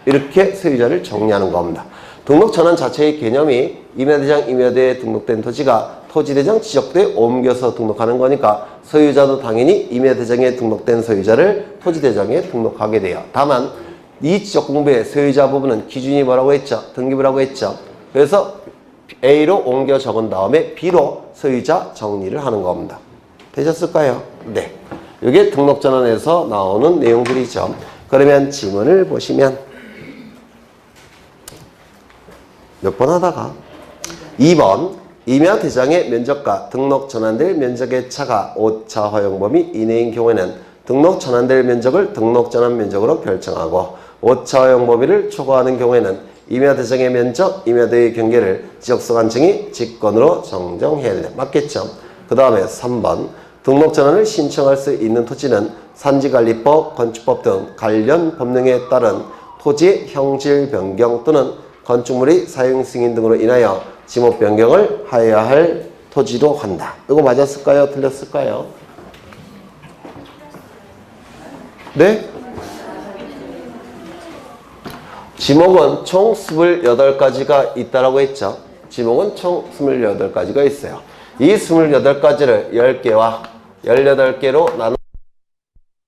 이렇게 소유자를 정리하는 겁니다. 등록 전환 자체의 개념이 임야대장, 임야도에 등록된 토지가 토지대장 지적대에 옮겨서 등록하는 거니까 소유자도 당연히 임야대장에 등록된 소유자를 토지대장에 등록하게 돼요. 다만 이 지적공부의 소유자 부분은 기준이 뭐라고 했죠? 등기부라고 했죠. 그래서 A로 옮겨 적은 다음에 B로 소유자 정리를 하는 겁니다. 되셨을까요? 네. 이게 등록전환에서 나오는 내용들이죠. 그러면 지문을 보시면 몇 번 하다가 2번 임야대장의 면적과 등록 전환될 면적의 차가 오차 허용 범위 이내인 경우에는 등록 전환될 면적을 등록 전환 면적으로 결정하고 오차 허용 범위를 초과하는 경우에는 임야대장의 면적, 임야도의 경계를 지적소관청이 직권으로 정정해야 된다. 맞겠죠? 그 다음에 3번 등록 전환을 신청할 수 있는 토지는 산지관리법, 건축법 등 관련 법령에 따른 토지의 형질 변경 또는 건축물의 사용 승인 등으로 인하여 지목 변경을 하여야 할 토지로 한다. 이거 맞았을까요? 틀렸을까요? 네? 지목은 총 28가지가 있다라고 했죠. 지목은 총 28가지가 있어요. 이 28가지를 10개와 18개로 나누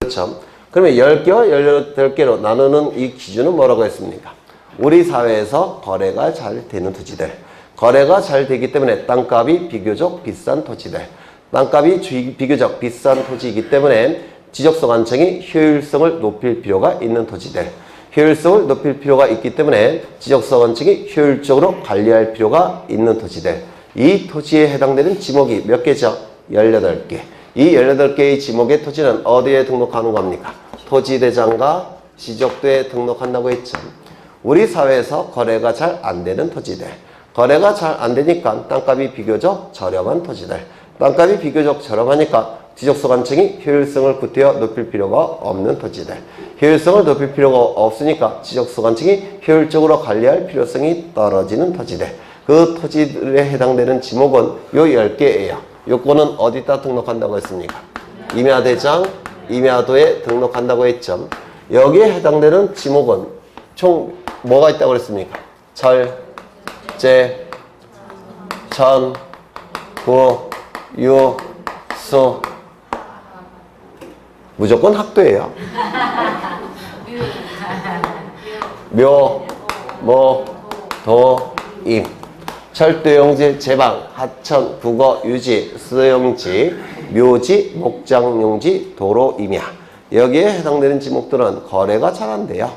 그렇죠. 그러면 10개와 18개로 나누는 이 기준은 뭐라고 했습니까? 우리 사회에서 거래가 잘 되는 토지들. 거래가 잘 되기 때문에 땅값이 비교적 비싼 토지들. 땅값이 비교적 비싼 토지이기 때문에 지적소관청이 효율성을 높일 필요가 있는 토지들. 효율성을 높일 필요가 있기 때문에 지적소관청이 효율적으로 관리할 필요가 있는 토지들. 이 토지에 해당되는 지목이 몇 개죠? 18개. 이 18개의 지목의 토지는 어디에 등록하는 겁니까? 토지대장과 지적도에 등록한다고 했죠. 우리 사회에서 거래가 잘 안 되는 토지들. 거래가 잘 안 되니까 땅값이 비교적 저렴한 토지들. 땅값이 비교적 저렴하니까 지적소관청이 효율성을 구태여 높일 필요가 없는 토지들. 효율성을 높일 필요가 없으니까 지적소관청이 효율적으로 관리할 필요성이 떨어지는 토지들. 그 토지들에 해당되는 지목은 요 10개예요. 요거는 어디다 등록한다고 했습니까? 임야대장, 임야도에 등록한다고 했죠. 여기에 해당되는 지목은 총 뭐가 있다고 그랬습니까? 절, 제, 전, 구, 유, 수. 무조건 학도예요. 묘, 모, 도, 임. 철도용지, 제방, 하천, 국어, 유지, 수도용지, 묘지, 목장용지, 도로, 임야. 여기에 해당되는 지목들은 거래가 잘 안 돼요.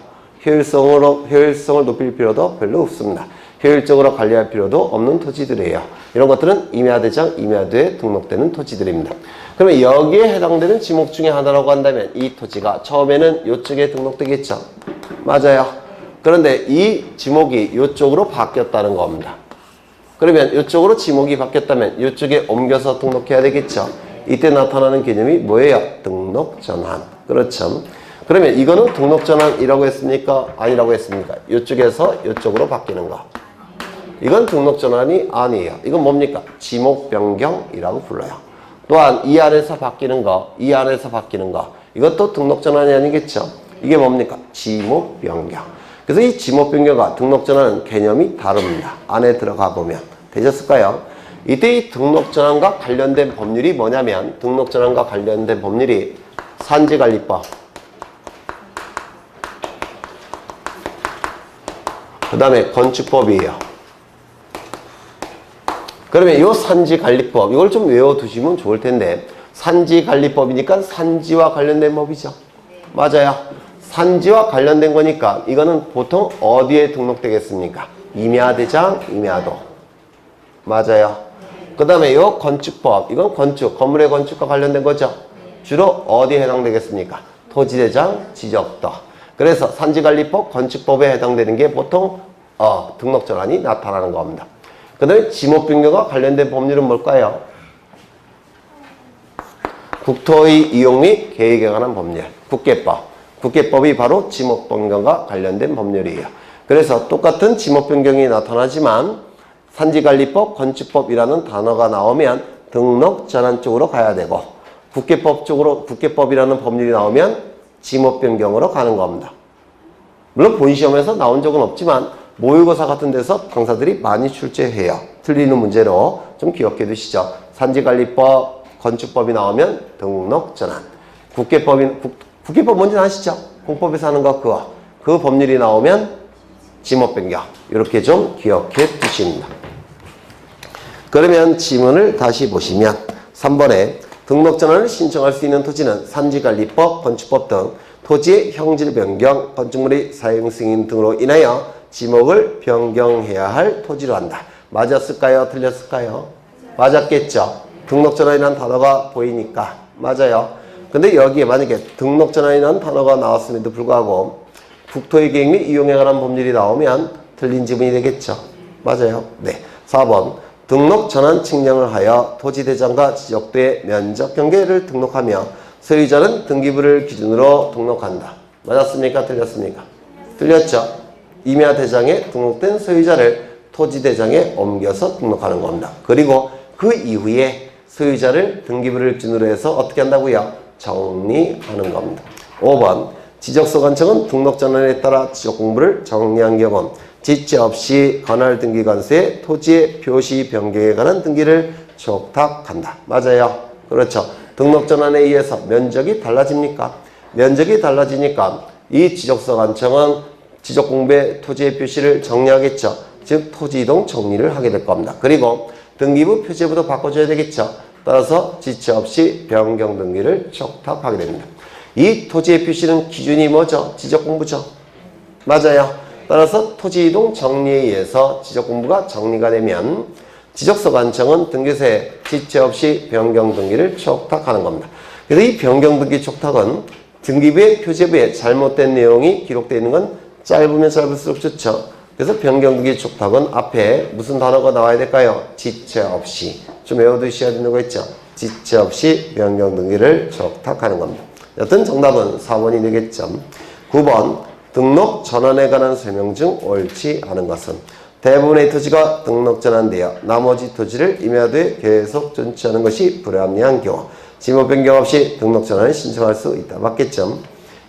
효율성을 높일 필요도 별로 없습니다. 효율적으로 관리할 필요도 없는 토지들이에요. 이런 것들은 임야대장, 임야도에 등록되는 토지들입니다. 그러면 여기에 해당되는 지목 중에 하나라고 한다면 이 토지가 처음에는 이쪽에 등록되겠죠. 맞아요. 그런데 이 지목이 이쪽으로 바뀌었다는 겁니다. 그러면 이쪽으로 지목이 바뀌었다면 이쪽에 옮겨서 등록해야 되겠죠. 이때 나타나는 개념이 뭐예요? 등록전환. 그렇죠. 그러면 이거는 등록전환이라고 했습니까? 아니라고 했습니까? 이쪽에서 이쪽으로 바뀌는 거. 이건 등록전환이 아니에요. 이건 뭡니까? 지목변경이라고 불러요. 또한 이 안에서 바뀌는 거, 이 안에서 바뀌는 거. 이것도 등록전환이 아니겠죠? 이게 뭡니까? 지목변경. 그래서 이 지목변경과 등록전환은 개념이 다릅니다. 안에 들어가 보면. 되셨을까요? 이때 이 등록전환과 관련된 법률이 뭐냐면 등록전환과 관련된 법률이 산지관리법, 그 다음에 건축법이에요. 그러면 이 산지관리법, 이걸 좀 외워두시면 좋을 텐데 산지관리법이니까 산지와 관련된 법이죠. 맞아요. 산지와 관련된 거니까 이거는 보통 어디에 등록되겠습니까? 임야대장, 임야도. 맞아요. 그 다음에 요 건축법, 이건 건축, 건물의 건축과 관련된 거죠. 주로 어디에 해당되겠습니까? 토지대장, 지적도. 그래서 산지관리법, 건축법에 해당되는 게 보통 등록전환이 나타나는 겁니다. 그 다음에 지목변경과 관련된 법률은 뭘까요? 국토의 이용 및 계획에 관한 법률, 국계법. 국계법이 바로 지목변경과 관련된 법률이에요. 그래서 똑같은 지목변경이 나타나지만 산지관리법, 건축법이라는 단어가 나오면 등록전환 쪽으로 가야 되고 국계법 쪽으로, 국계법이라는 법률이 나오면 지목변경으로 가는 겁니다. 물론 본시험에서 나온 적은 없지만 모의고사 같은 데서 강사들이 많이 출제해요. 틀리는 문제로 좀 기억해 두시죠. 산지관리법, 건축법이 나오면 등록전환. 국계법 뭔지 아시죠? 공법에서 하는 거 그거. 그 법률이 나오면 지목변경. 이렇게 좀 기억해 두십니다. 그러면 지문을 다시 보시면 3번에 등록전환을 신청할 수 있는 토지는 산지관리법, 건축법 등 토지의 형질 변경, 건축물의 사용 승인 등으로 인하여 지목을 변경해야 할 토지로 한다. 맞았을까요? 틀렸을까요? 맞았겠죠? 등록전환이라는 단어가 보이니까. 맞아요. 근데 여기에 만약에 등록전환이라는 단어가 나왔음에도 불구하고 국토의 계획 및 이용에 관한 법률이 나오면 틀린 지문이 되겠죠? 맞아요. 네. 4번. 등록전환 측량을 하여 토지대장과 지적도의 면적 경계를 등록하며 소유자는 등기부를 기준으로 등록한다. 맞았습니까? 틀렸습니까? 틀렸죠? 임야대장에 등록된 소유자를 토지대장에 옮겨서 등록하는 겁니다. 그리고 그 이후에 소유자를 등기부를 기준으로 해서 어떻게 한다고요? 정리하는 겁니다. 5번. 지적소관청은 등록전환에 따라 지적공부를 정리한 경우 지체 없이 관할등기관서에 토지의 표시 변경에 관한 등기를 촉탁한다. 맞아요. 그렇죠. 등록전환에 의해서 면적이 달라집니까? 면적이 달라지니까 이 지적소관청은 지적공부에 토지의 표시를 정리하겠죠. 즉 토지이동 정리를 하게 될 겁니다. 그리고 등기부 표제부도 바꿔줘야 되겠죠. 따라서 지체 없이 변경 등기를 촉탁하게 됩니다. 이 토지의 표시는 기준이 뭐죠? 지적공부죠. 맞아요. 따라서 토지이동 정리에 의해서 지적공부가 정리가 되면 지적소관청은 등기소에 지체 없이 변경 등기를 촉탁하는 겁니다. 그래서 이 변경 등기 촉탁은 등기부의 표제부에 잘못된 내용이 기록되어 있는 건 짧으면 짧을수록 좋죠. 그래서 변경 등기 촉탁은 앞에 무슨 단어가 나와야 될까요? 지체 없이. 좀 외워두셔야 되는 거 있죠? 지체 없이 변경 등기를 촉탁하는 겁니다. 여튼 정답은 4번이 되겠죠. 9번. 등록 전환에 관한 설명 중 옳지 않은 것은 대부분의 토지가 등록 전환되어 나머지 토지를 임야도에 계속 존치하는 것이 불합리한 경우 지목 변경 없이 등록 전환을 신청할 수 있다. 맞겠죠?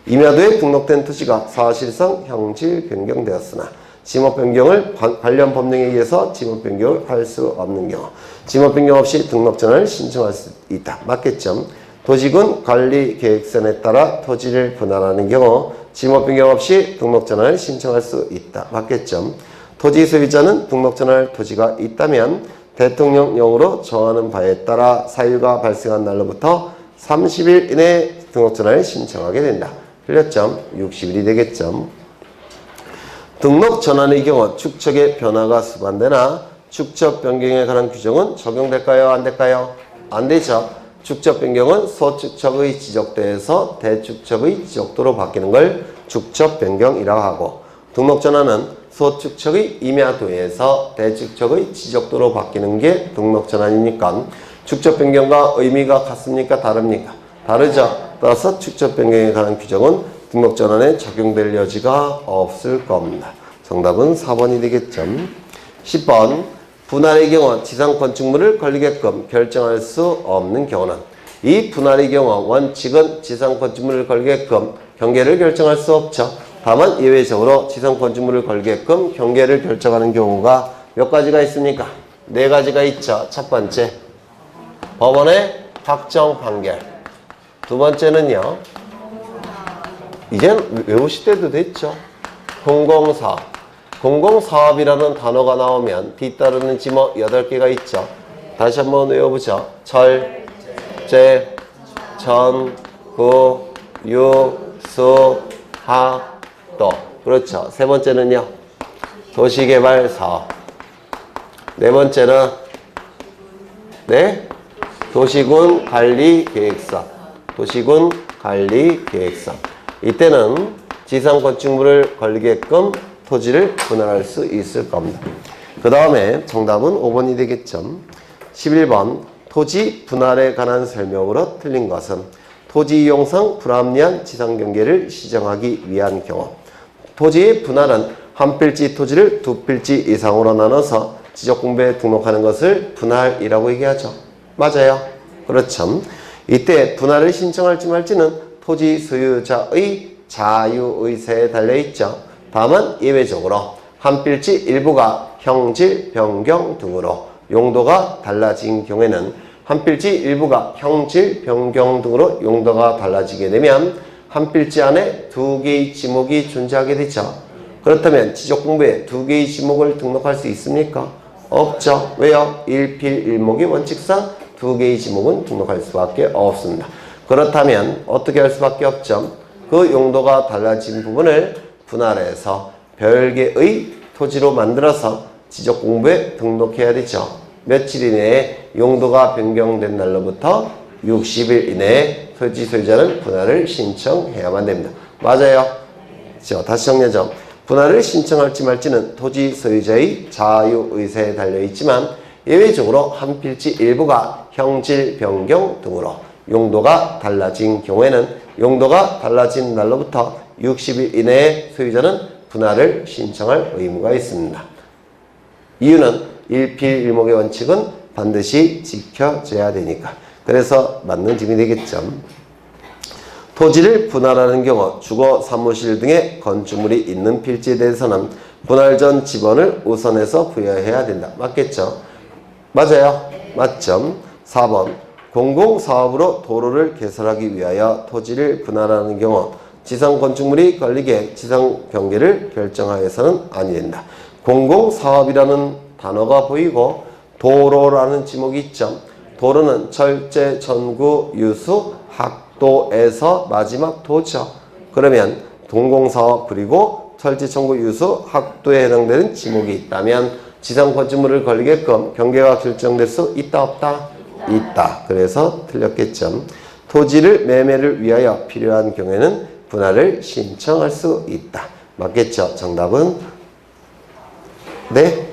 임야도에 등록된 토지가 사실상 형질 변경되었으나 지목 변경을 관련 법령에 의해서 지목 변경을 할 수 없는 경우 지목 변경 없이 등록 전환을 신청할 수 있다. 맞겠죠? 도지군 관리계획선에 따라 토지를 분할하는 경우 지목 변경 없이 등록 전환을 신청할 수 있다. 맞겠죠? 토지 소유자는 등록 전환할 토지가 있다면 대통령령으로 정하는 바에 따라 사유가 발생한 날로부터 30일 이내에 등록 전환을 신청하게 된다. 틀렸죠? 60일이 되겠죠? 등록 전환의 경우 축척의 변화가 수반되나 축척 변경에 관한 규정은 적용될까요? 안 될까요? 안 되죠. 축척 변경은 소축척의 지적도에서 대축척의 지적도로 바뀌는 걸 축척 변경이라고 하고 등록 전환은 소축척의 임야도에서 대축척의 지적도로 바뀌는 게 등록 전환이니까 축척 변경과 의미가 같습니까? 다릅니까? 다르죠. 따라서 축척 변경에 관한 규정은 등록 전환에 적용될 여지가 없을 겁니다. 정답은 4번이 되겠죠. 10번. 분할의 경우 지상 건축물을 걸리게끔 결정할 수 없는 경우는 이 분할의 경우 원칙은 지상 건축물을 걸게끔 경계를 결정할 수 없죠. 다만 예외적으로 지상 건축물을 걸게끔 경계를 결정하는 경우가 몇 가지가 있습니까? 4가지가 있죠. 첫 번째, 법원의 확정 판결. 두 번째는요, 이젠 외우실 때도 됐죠. 공공사업. 공공사업이라는 단어가 나오면 뒤따르는 지목 8개가 있죠. 다시 한번 외워보죠. 철, 제, 전, 구, 유, 수, 학도. 그렇죠. 세 번째는요. 도시개발 사업. 네 번째는 네? 도시군 관리 계획서. 도시군 관리 계획서. 이때는 지상 건축물을 걸리게끔 토지를 분할할 수 있을 겁니다. 그 다음에 정답은 5번이 되겠죠. 11번 토지 분할에 관한 설명으로 틀린 것은 토지 이용상 불합리한 지상 경계를 시정하기 위한 경우. 토지의 분할은 한 필지 토지를 두 필지 이상으로 나눠서 지적공부에 등록하는 것을 분할이라고 얘기하죠. 맞아요. 그렇죠. 이때 분할을 신청할지 말지는 토지 소유자의 자유의사에 달려있죠. 다만 예외적으로 한 필지 일부가 형질, 변경 등으로 용도가 달라진 경우에는 한 필지 일부가 형질, 변경 등으로 용도가 달라지게 되면 한 필지 안에 두 개의 지목이 존재하게 되죠. 그렇다면 지적공부에 두 개의 지목을 등록할 수 있습니까? 없죠. 왜요? 일필일목의 원칙상 두 개의 지목은 등록할 수밖에 없습니다. 그렇다면 어떻게 할 수밖에 없죠? 그 용도가 달라진 부분을 분할해서 별개의 토지로 만들어서 지적공부에 등록해야 되죠. 며칠 이내에 용도가 변경된 날로부터 60일 이내에 토지 소유자는 분할을 신청해야만 됩니다. 맞아요. 그렇죠? 다시 정리하죠. 분할을 신청할지 말지는 토지 소유자의 자유의사에 달려있지만 예외적으로 한 필지 일부가 형질 변경 등으로 용도가 달라진 경우에는 용도가 달라진 날로부터 60일 이내에 소유자는 분할을 신청할 의무가 있습니다. 이유는 일필일목의 원칙은 반드시 지켜져야 되니까. 그래서 맞는 질문이 되겠죠. 토지를 분할하는 경우 주거, 사무실 등의 건축물이 있는 필지에 대해서는 분할 전 지번을 우선해서 부여해야 된다. 맞겠죠? 맞아요. 맞죠? 4번 공공사업으로 도로를 개설하기 위하여 토지를 분할하는 경우 지상 건축물이 걸리게 지상 경계를 결정하여서는 아니 된다. 공공사업이라는 단어가 보이고 도로라는 지목이 있죠. 도로는 철제, 전구, 유수, 학도에서 마지막 도죠. 그러면 공공사업 그리고 철제, 전구, 유수, 학도에 해당되는 지목이 있다면 지상 건축물을 걸리게끔 경계가 결정될 수 있다 없다? 있다. 그래서 틀렸겠죠. 토지를 매매를 위하여 필요한 경우에는 분할을 신청할 수 있다. 맞겠죠? 정답은 네?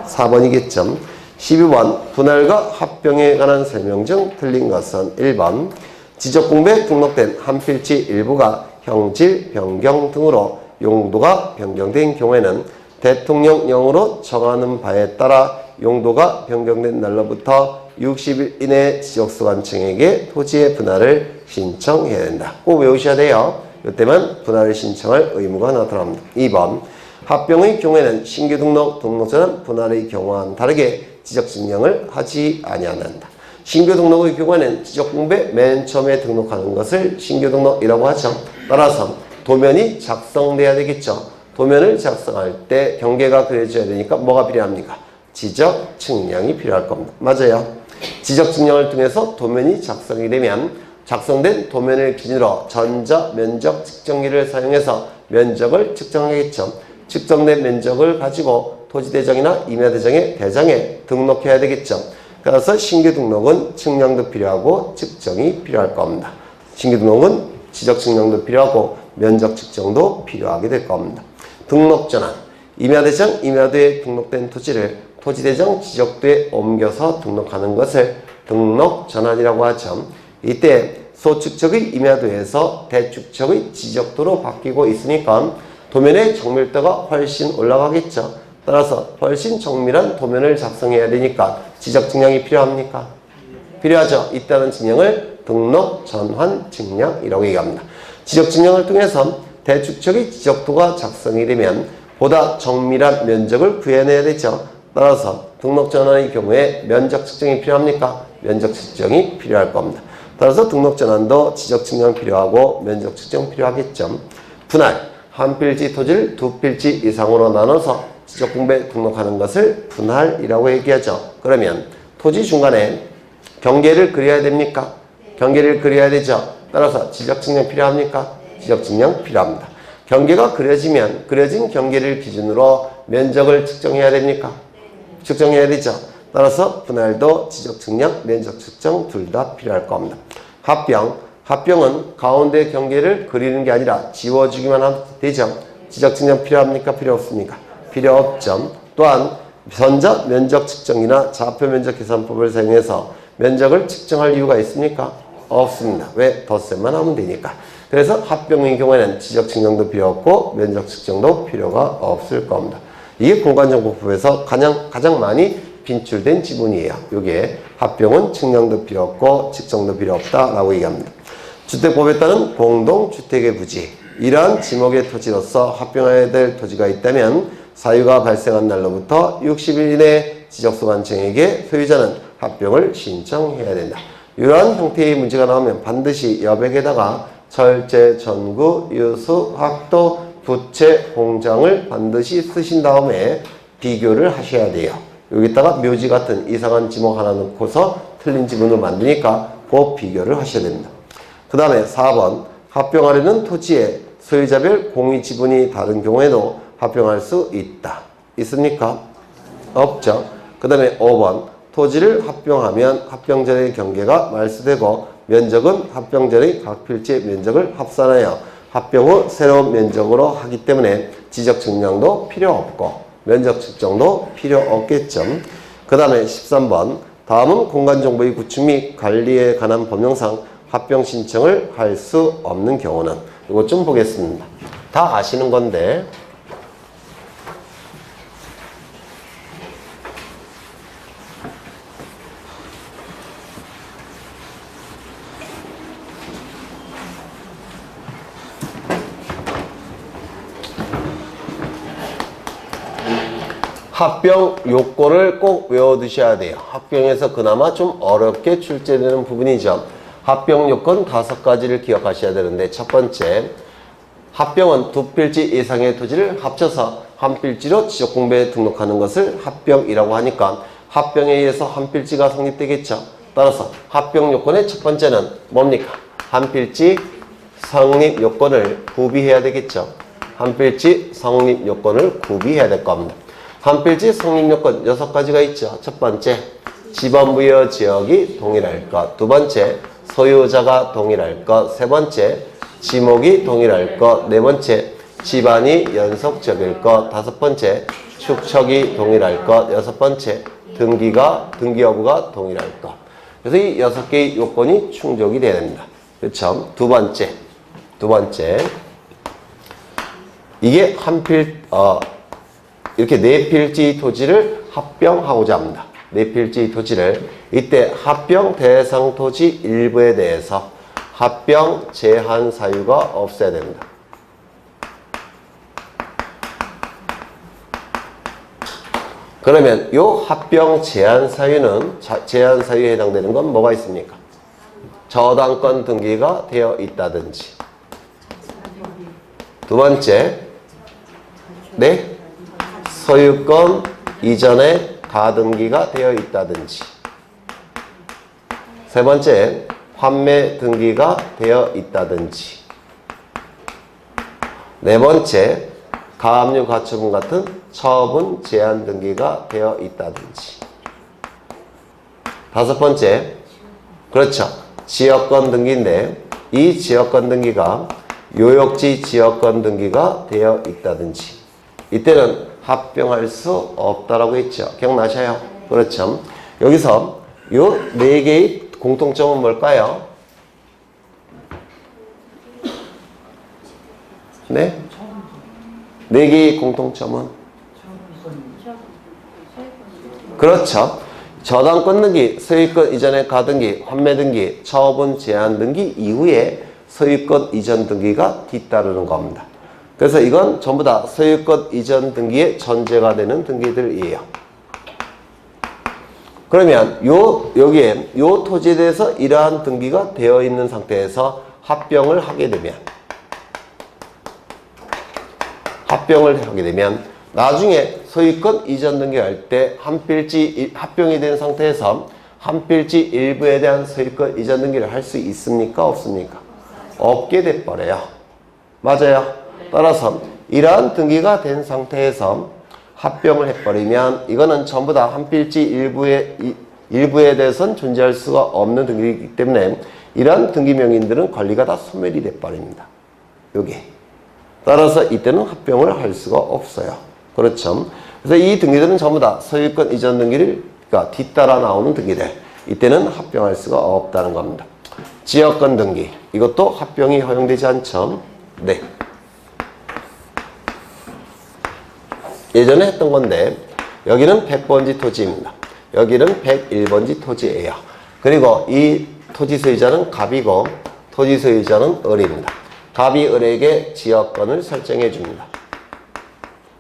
4번이겠죠. 12번 분할과 합병에 관한 설명 중 틀린 것은 1번 지적공부에 등록된 한 필지 일부가 형질, 변경 등으로 용도가 변경된 경우에는 대통령령으로 정하는 바에 따라 용도가 변경된 날로부터 60일 이내 지적소관청에게 토지의 분할을 신청해야 된다. 꼭 외우셔야 돼요. 이때만 분할을 신청할 의무가 나타납니다. 2번 합병의 경우에는 신규 등록, 등록자는 분할의 경우와는 다르게 지적증명을 하지 아니한다. 신규 등록의 경우에는 지적공부에 맨 처음에 등록하는 것을 신규 등록이라고 하죠. 따라서 도면이 작성돼야 되겠죠. 도면을 작성할 때 경계가 그려져야 되니까 뭐가 필요합니까? 지적 측량이 필요할 겁니다. 맞아요. 지적 측량을 통해서 도면이 작성이 되면 작성된 도면을 기준으로 전자 면적 측정기를 사용해서 면적을 측정하겠죠. 측정된 면적을 가지고 토지대장이나 임야대장의 대장에 등록해야 되겠죠. 그래서 신규 등록은 측량도 필요하고 측정이 필요할 겁니다. 신규 등록은 지적 측량도 필요하고 면적 측정도 필요하게 될 겁니다. 등록 전환. 임야대장, 임야도에 등록된 토지를 토지대장 지적도에 옮겨서 등록하는 것을 등록 전환이라고 하죠. 이때 소축척의 임야도에서 대축척의 지적도로 바뀌고 있으니까 도면의 정밀도가 훨씬 올라가겠죠. 따라서 훨씬 정밀한 도면을 작성해야 되니까 지적 측량이 필요합니까? 필요하죠. 이따는 측량을 등록 전환 측량이라고 얘기합니다. 지적 측량을 통해서 대축척의 지적도가 작성이 되면 보다 정밀한 면적을 구해내야 되죠. 따라서 등록 전환의 경우에 면적 측정이 필요합니까? 면적 측정이 필요할 겁니다. 따라서 등록 전환도 지적 측량 필요하고 면적 측정 필요하겠죠. 분할. 한 필지 토지를 두 필지 이상으로 나눠서 지적공부에 등록하는 것을 분할이라고 얘기하죠. 그러면 토지 중간에 경계를 그려야 됩니까? 경계를 그려야 되죠. 따라서 지적 측량 필요합니까? 지적 측량 필요합니다. 경계가 그려진 경계를 기준으로 면적을 측정해야 됩니까? 측정해야 되죠. 따라서 분할도, 지적 측량, 면적 측정 둘 다 필요할 겁니다. 합병은 가운데 경계를 그리는 게 아니라 지워주기만 하면 되죠. 지적 측량 필요합니까? 필요 없습니까? 필요 없죠. 또한 선자 면적 측정이나 좌표 면적 계산법을 사용해서 면적을 측정할 이유가 있습니까? 없습니다. 왜? 덧셈만 하면 되니까. 그래서 합병의 경우에는 지적 측량도 필요 없고 면적 측정도 필요가 없을 겁니다. 이게 공간정보법에서 가장 많이 빈출된 지문이에요. 요게 합병은 측량도 필요 없고 측정도 필요 없다라고 얘기합니다. 주택법에 따른 공동주택의 부지. 이러한 지목의 토지로서 합병해야 될 토지가 있다면 사유가 발생한 날로부터 60일 이내 지적소관청에게 소유자는 합병을 신청해야 된다. 이러한 형태의 문제가 나오면 반드시 여백에다가 철제, 전구, 유수, 확도, 부채, 공장을 반드시 쓰신 다음에 비교를 하셔야 돼요. 여기다가 묘지 같은 이상한 지목 하나 넣고서 틀린 지문을 만드니까 그 비교를 하셔야 됩니다. 그 다음에 4번 합병하려는 토지의 소유자별 공유 지분이 다른 경우에도 합병할 수 있다. 있습니까? 없죠. 그 다음에 5번 토지를 합병하면 합병 전의 경계가 말소되고 면적은 합병 전의 각 필지의 면적을 합산하여 합병 후 새로운 면적으로 하기 때문에 지적 측량도 필요 없고 면적 측정도 필요 없겠죠. 그 다음에 13번 다음은 공간정보의 구축 및 관리에 관한 법령상 합병 신청을 할 수 없는 경우는 이것 좀 보겠습니다. 다 아시는 건데 합병 요건을 꼭 외워두셔야 돼요. 합병에서 그나마 좀 어렵게 출제되는 부분이죠. 합병 요건 5가지를 기억하셔야 되는데 첫 번째, 합병은 두 필지 이상의 토지를 합쳐서 한 필지로 지적공부에 등록하는 것을 합병이라고 하니까 합병에 의해서 한 필지가 성립되겠죠. 따라서 합병 요건의 첫 번째는 뭡니까? 한 필지 성립 요건을 구비해야 되겠죠. 한 필지 성립 요건을 구비해야 될 겁니다. 한 필지 성립 요건 6가지가 있죠. 첫 번째, 지번부여 지역이 동일할 것. 두 번째, 소유자가 동일할 것. 세 번째, 지목이 동일할 것. 네 번째, 집안이 연속적일 것. 다섯 번째, 축척이 동일할 것. 여섯 번째, 등기 여부가 동일할 것. 그래서 이 6개의 요건이 충족이 돼야 됩니다. 그렇죠? 두 번째, 이게 이렇게 네 필지 토지를 합병하고자 합니다. 네 필지 토지를 이때 합병 대상 토지 일부에 대해서 합병 제한 사유가 없어야 됩니다. 그러면 이 합병 제한 사유는 제한 사유에 해당되는 건 뭐가 있습니까? 저당권 등기가 되어 있다든지. 두 번째, 네? 소유권 이전에 가등기가 되어 있다든지. 세 번째, 판매 등기가 되어 있다든지. 네 번째, 가압류 가처분 같은 처분 제한 등기가 되어 있다든지. 다섯 번째, 그렇죠. 지역권 등기인데 이 지역권 등기가 요역지 지역권 등기가 되어 있다든지. 이때는 합병할 수 없다라고 했죠. 기억나셔요? 그렇죠. 여기서 요 네 개의 공통점은 뭘까요? 네? 네 개의 공통점은? 그렇죠. 저당권 등기, 소유권 이전의 가등기, 환매 등기, 처분 제한 등기 이후에 소유권 이전 등기가 뒤따르는 겁니다. 그래서 이건 전부 다 소유권 이전 등기의 전제가 되는 등기들이에요. 그러면 여기에 요 토지에 대해서 이러한 등기가 되어 있는 상태에서 합병을 하게 되면 나중에 소유권 이전 등기할 때 한 필지 합병이 된 상태에서 한 필지 일부에 대한 소유권 이전 등기를 할 수 있습니까? 없습니까? 없게 돼버려요. 맞아요. 따라서 이러한 등기가 된 상태에서 합병을 해버리면 이거는 전부 다 한 필지 일부에 대해서는 존재할 수가 없는 등기이기 때문에 이러한 등기 명인들은 권리가 다 소멸이 돼버립니다. 요게. 따라서 이때는 합병을 할 수가 없어요. 그렇죠. 그래서 이 등기들은 전부 다 소유권 이전 등기를 그러니까 뒤따라 나오는 등기들. 이때는 합병할 수가 없다는 겁니다. 지역권 등기. 이것도 합병이 허용되지 않죠. 네. 예전에 했던 건데 여기는 100번지 토지입니다. 여기는 101번지 토지예요. 그리고 이 토지 소유자는 갑이고 토지 소유자는 을입니다. 갑이 을에게 지역권을 설정해 줍니다.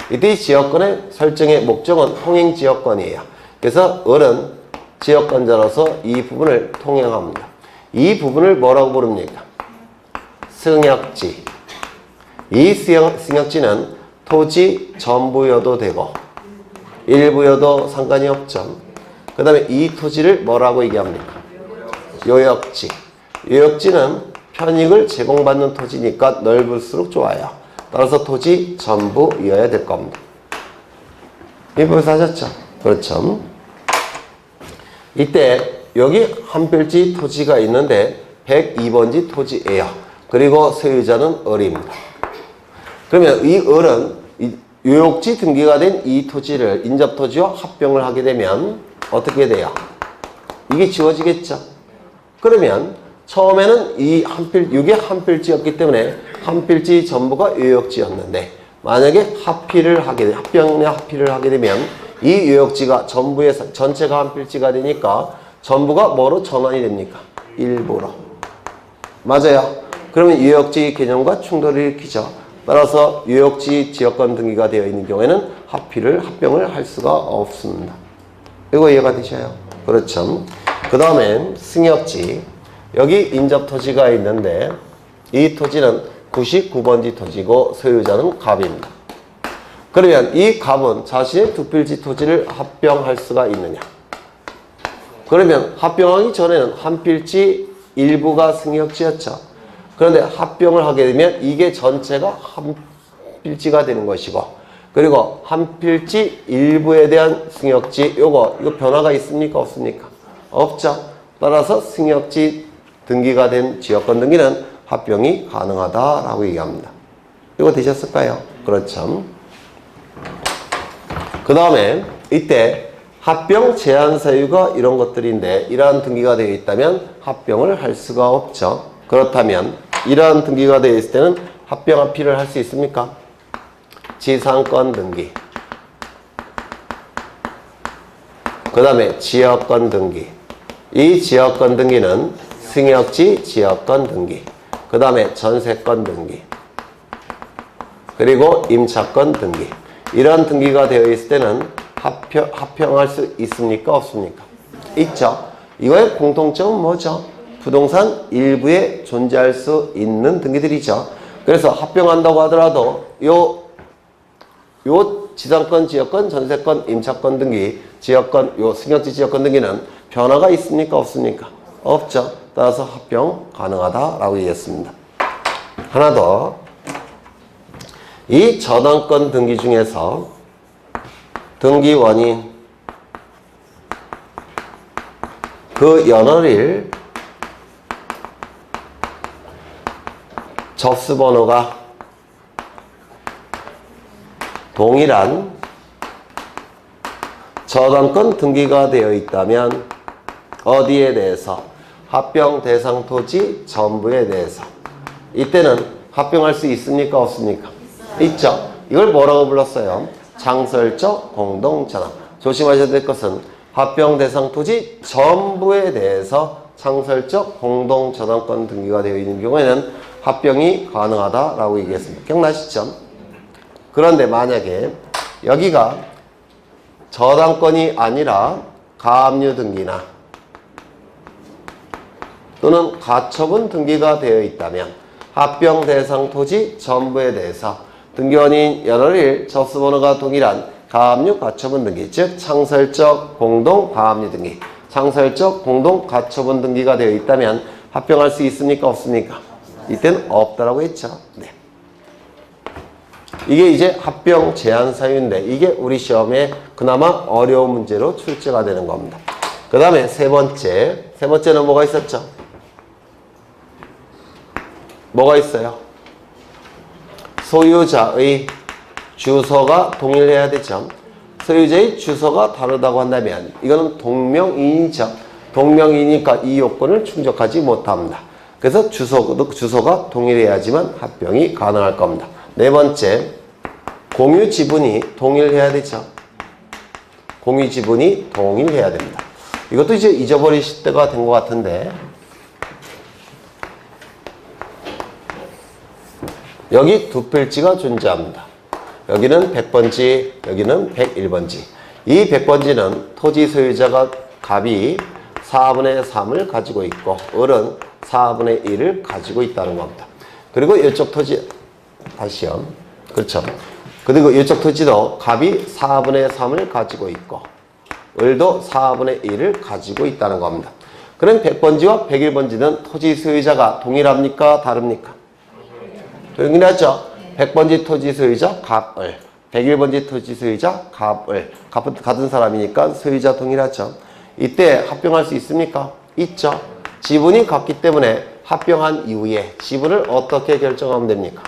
이때 이 지역권의 설정의 목적은 통행지역권이에요. 그래서 을은 지역권자로서 이 부분을 통행합니다. 이 부분을 뭐라고 부릅니까? 승역지. 이 승역지는 토지 전부여도 되고 일부여도 상관이 없죠. 그 다음에 이 토지를 뭐라고 얘기합니까? 요역지. 요역지는 편익을 제공받는 토지니까 넓을수록 좋아요. 따라서 토지 전부여야 될 겁니다. 이부에서 하셨죠? 그렇죠. 이때 여기 한 필지 토지가 있는데 102번지 토지예요. 그리고 소유자는 을입니다. 그러면 이 을은 요역지 등기가 된 이 토지를 인접토지와 합병을 하게 되면 어떻게 돼요? 이게 지워지겠죠? 그러면 처음에는 이게 한 필지였기 때문에 한 필지 전부가 요역지였는데 만약에 합병의 합의를 하게 되면 이 요역지가 전체가 한 필지가 되니까 전부가 뭐로 전환이 됩니까? 일부로. 맞아요. 그러면 요역지 개념과 충돌을 일으키죠. 따라서 요역지 지역권 등기가 되어 있는 경우에는 합병을 할 수가 없습니다. 이거 이해가 되셔요? 그렇죠. 그 다음에 승역지. 여기 인접토지가 있는데 이 토지는 99번지 토지고 소유자는 갑입니다. 그러면 이 갑은 자신의 두 필지 토지를 합병할 수가 있느냐? 그러면 합병하기 전에는 한 필지 일부가 승역지였죠. 그런데 합병을 하게 되면 이게 전체가 한 필지가 되는 것이고 그리고 한 필지 일부에 대한 승역지 이거 변화가 있습니까? 없습니까? 없죠. 따라서 승역지 등기가 된 지역권 등기는 합병이 가능하다라고 얘기합니다. 이거 되셨을까요? 그렇죠. 그 다음에 이때 합병 제한 사유가 이런 것들인데 이러한 등기가 되어 있다면 합병을 할 수가 없죠. 그렇다면 이러한 등기가 되어 있을 때는 합병 합의를 할 수 있습니까? 지상권 등기. 그 다음에 지역권 등기. 이 지역권 등기는 승역지 지역권 등기. 그 다음에 전세권 등기. 그리고 임차권 등기. 이런 등기가 되어 있을 때는 합병할 수 있습니까? 없습니까? 있죠. 이거의 공통점은 뭐죠? 부동산 일부에 존재할 수 있는 등기들이죠. 그래서 합병한다고 하더라도 요 지상권, 지역권, 전세권, 임차권 등기, 지역권, 요 승역지 지역권 등기는 변화가 있습니까? 없습니까? 없죠. 따라서 합병 가능하다라고 얘기했습니다. 하나 더. 이 저당권 등기 중에서 등기 원인, 그 연월일, 접수번호가 동일한 저당권 등기가 되어 있다면 어디에 대해서? 합병 대상 토지 전부에 대해서. 이때는 합병할 수 있습니까? 없습니까? 있죠. 이걸 뭐라고 불렀어요? 창설적 공동전환. 조심하셔야 될 것은 합병 대상 토지 전부에 대해서 창설적 공동전환권 등기가 되어 있는 경우에는 합병이 가능하다라고 얘기했습니다. 기억나시죠? 그런데 만약에 여기가 저당권이 아니라 가압류 등기나 또는 가처분 등기가 되어 있다면 합병 대상 토지 전부에 대해서 등기원인 연월일 접수번호가 동일한 가압류 가처분 등기, 즉 창설적 공동 가압류 등기, 창설적 공동 가처분 등기가 되어 있다면 합병할 수 있습니까? 없습니까? 이때는 없다라고 했죠. 네. 이게 이제 합병 제한 사유인데 이게 우리 시험에 그나마 어려운 문제로 출제가 되는 겁니다. 그 다음에 세 번째는 뭐가 있었죠? 뭐가 있어요? 소유자의 주소가 동일해야 되죠. 소유자의 주소가 다르다고 한다면 이거는 동명이인이죠. 동명이니까 이 요건을 충족하지 못합니다. 그래서 주소가 동일해야지만 합병이 가능할 겁니다. 네 번째, 공유 지분이 동일해야 되죠. 공유 지분이 동일해야 됩니다. 이것도 이제 잊어버리실 때가 된 것 같은데 여기 두 필지가 존재합니다. 여기는 100번지, 여기는 101번지. 이 100번지는 토지 소유자가 갑이 4분의 3을 가지고 있고 을은 4분의 1을 가지고 있다는 겁니다. 그리고 이쪽 토지, 다시요. 그렇죠. 그리고 이쪽 토지도 갑이 4분의 3을 가지고 있고 을도 4분의 1을 가지고 있다는 겁니다. 그럼 100번지와 101번지는 토지 소유자가 동일합니까? 다릅니까? 동일하죠. 100번지 토지 소유자 갑을, 101번지 토지 소유자 갑을. 같은 사람이니까 소유자 동일하죠. 이때 합병할 수 있습니까? 있죠. 지분이 같기 때문에 합병한 이후에 지분을 어떻게 결정하면 됩니까?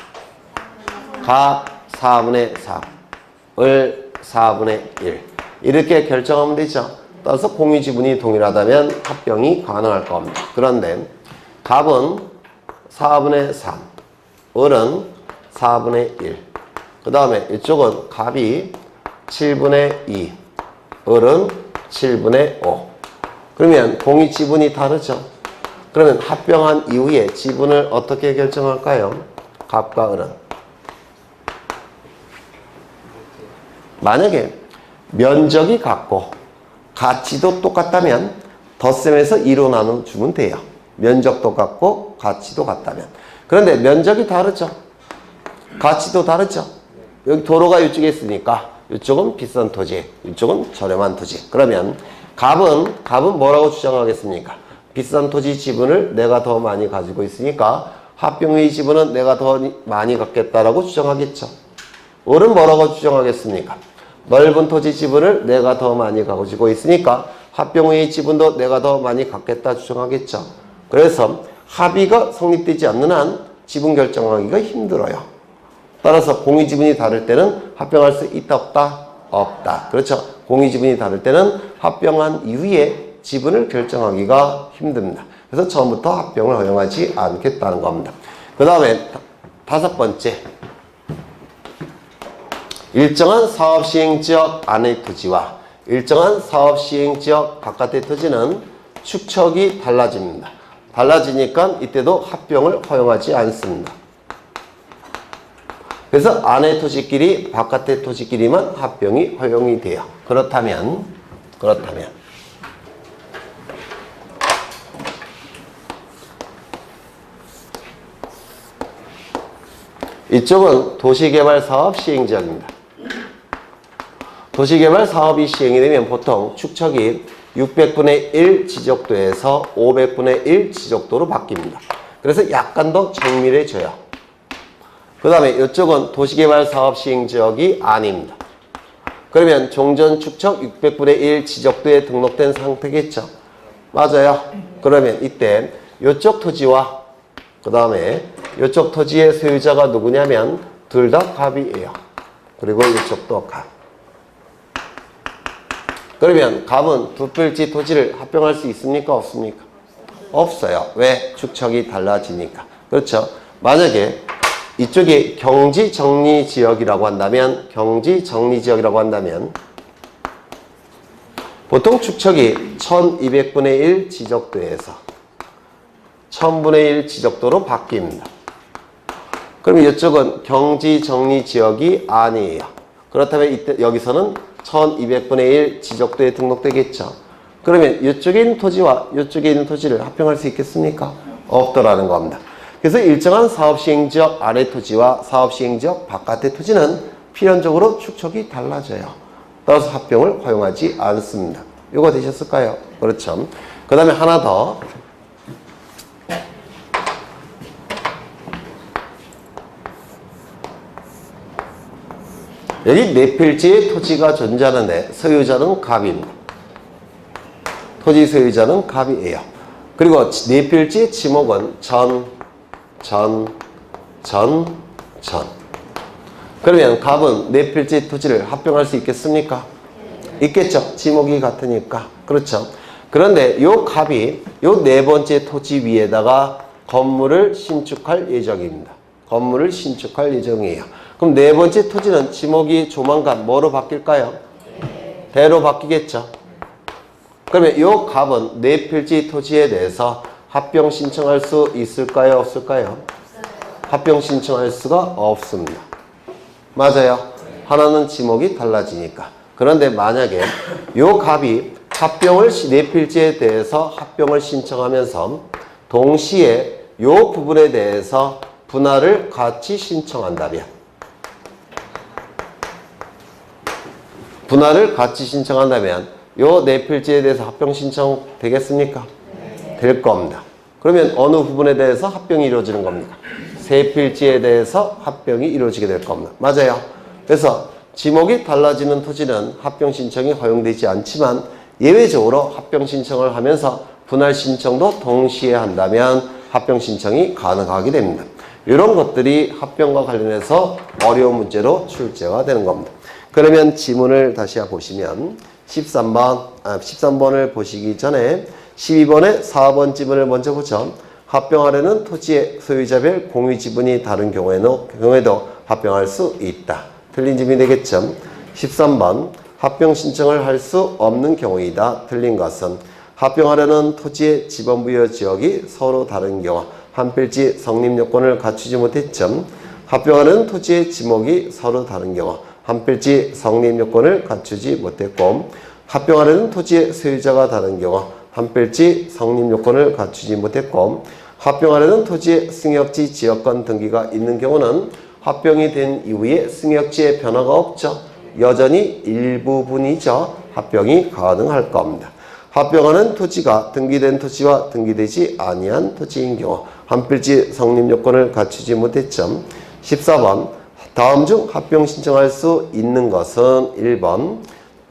갑 4분의 3, 을 4분의 1 이렇게 결정하면 되죠. 따라서 공유 지분이 동일하다면 합병이 가능할 겁니다. 그런데 갑은 4분의 3, 을은 4분의 1. 그 다음에 이쪽은 갑이 7분의 2, 을은 7분의 5. 그러면 공유 지분이 다르죠. 그러면 합병한 이후에 지분을 어떻게 결정할까요? 갑과 을은. 만약에 면적이 같고 가치도 똑같다면 덧셈해서 2로 나눠주면 돼요. 면적도 같고 가치도 같다면. 그런데 면적이 다르죠. 가치도 다르죠. 여기 도로가 이쪽에 있으니까 이쪽은 비싼 토지, 이쪽은 저렴한 토지. 그러면 갑은 뭐라고 주장하겠습니까? 비싼 토지 지분을 내가 더 많이 가지고 있으니까 합병의 지분은 내가 더 많이 갖겠다라고 주장하겠죠. 을은 뭐라고 주장하겠습니까? 넓은 토지 지분을 내가 더 많이 가지고 있으니까 합병의 지분도 내가 더 많이 갖겠다 주장하겠죠. 그래서 합의가 성립되지 않는 한 지분 결정하기가 힘들어요. 따라서 공유 지분이 다를 때는 합병할 수 있다 없다? 없다. 그렇죠. 공유 지분이 다를 때는 합병한 이후에 지분을 결정하기가 힘듭니다. 그래서 처음부터 합병을 허용하지 않겠다는 겁니다. 그 다음에 다섯 번째, 일정한 사업시행지역 안의 토지와 일정한 사업시행지역 바깥의 토지는 축척이 달라집니다. 달라지니까 이때도 합병을 허용하지 않습니다. 그래서 안의 토지끼리 바깥의 토지끼리만 합병이 허용이 돼요. 그렇다면 이쪽은 도시개발 사업 시행지역입니다. 도시개발 사업이 시행이 되면 보통 축척이 600분의 1 지적도에서 500분의 1 지적도로 바뀝니다. 그래서 약간 더 정밀해져요. 그 다음에 이쪽은 도시개발 사업 시행지역이 아닙니다. 그러면 종전 축척 600분의 1 지적도에 등록된 상태겠죠. 맞아요. 그러면 이때 이쪽 토지와 그 다음에 이쪽 토지의 소유자가 누구냐면 둘 다 갑이에요. 그리고 이쪽도 갑. 그러면 갑은 두 필지 토지를 합병할 수 있습니까? 없습니까? 없어요. 왜? 축척이 달라지니까. 그렇죠. 만약에 이쪽이 경지정리지역이라고 한다면 보통 축척이 1200분의 1 지적도에서 1000분의 1 지적도로 바뀝니다. 그럼 이쪽은 경지정리지역이 아니에요. 그렇다면 이때 여기서는 1200분의 1 지적도에 등록되겠죠. 그러면 이쪽에 있는 토지와 이쪽에 있는 토지를 합병할 수 있겠습니까? 없더라는 겁니다. 그래서 일정한 사업시행지역 아래 토지와 사업시행지역 바깥의 토지는 필연적으로 축척이 달라져요. 따라서 합병을 허용하지 않습니다. 이거 되셨을까요? 그렇죠. 그 다음에 하나 더. 여기 네 필지의 토지가 존재하는데 소유자는 갑입니다. 토지 소유자는 갑이에요. 그리고 네 필지의 지목은 전. 그러면 갑은 네 필지 토지를 합병할 수 있겠습니까? 있겠죠. 지목이 같으니까. 그렇죠. 그런데 요 갑이 요 네 번째 토지 위에다가 건물을 신축할 예정입니다. 건물을 신축할 예정이에요. 그럼 네 번째 토지는 지목이 조만간 뭐로 바뀔까요? 대로 바뀌겠죠. 그러면 요 갑은 네 필지 토지에 대해서 합병 신청할 수 있을까요? 없을까요? 합병 신청할 수가 없습니다. 맞아요. 하나는 지목이 달라지니까. 그런데 만약에 요 갑이 합병을 네 필지에 대해서 합병을 신청하면서 동시에 요 부분에 대해서 분할을 같이 신청한다면 요 네 필지에 대해서 합병 신청 되겠습니까? 될 겁니다. 그러면 어느 부분에 대해서 합병이 이루어지는 겁니까? 세 필지에 대해서 합병이 이루어지게 될 겁니다. 맞아요. 그래서 지목이 달라지는 토지는 합병 신청이 허용되지 않지만 예외적으로 합병 신청을 하면서 분할 신청도 동시에 한다면 합병 신청이 가능하게 됩니다. 이런 것들이 합병과 관련해서 어려운 문제로 출제가 되는 겁니다. 그러면 지문을 다시 보시면 13번을 보시기 전에 12번에 4번 지문을 먼저 보죠. 합병하려는 토지의 소유자별 공유 지분이 다른 경우에도 합병할 수 있다. 틀린 지문이 되겠죠. 13번 합병 신청을 할 수 없는 경우이다. 틀린 것은 합병하려는 토지의 지번부여 지역이 서로 다른 경우 한 필지 성립 요건을 갖추지 못했죠. 합병하려는 토지의 지목이 서로 다른 경우 한 필지 성립 요건을 갖추지 못했고 합병하려는 토지의 소유자가 다른 경우 한 필지 성립 요건을 갖추지 못했고 합병하려는 토지의 승역지 지역권 등기가 있는 경우는 합병이 된 이후에 승역지에 변화가 없죠. 여전히 일부분이죠. 합병이 가능할 겁니다. 합병하는 토지가 등기된 토지와 등기되지 아니한 토지인 경우 한 필지 성립 요건을 갖추지 못했죠. 14번 다음 중 합병 신청할 수 있는 것은 1번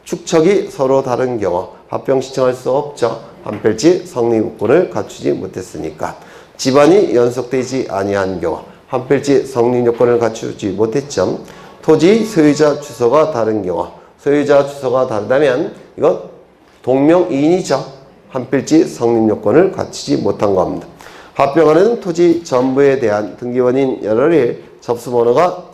축척이 서로 다른 경우 합병 신청할 수 없죠. 한 필지 성립 요건을 갖추지 못했으니까. 집안이 연속되지 아니한 경우 한 필지 성립 요건을 갖추지 못했죠. 토지 소유자 주소가 다른 경우 소유자 주소가 다르다면 이건 동명이인이죠. 한 필지 성립 요건을 갖추지 못한 겁니다. 합병하는 토지 전부에 대한 등기원인 열흘일 접수번호가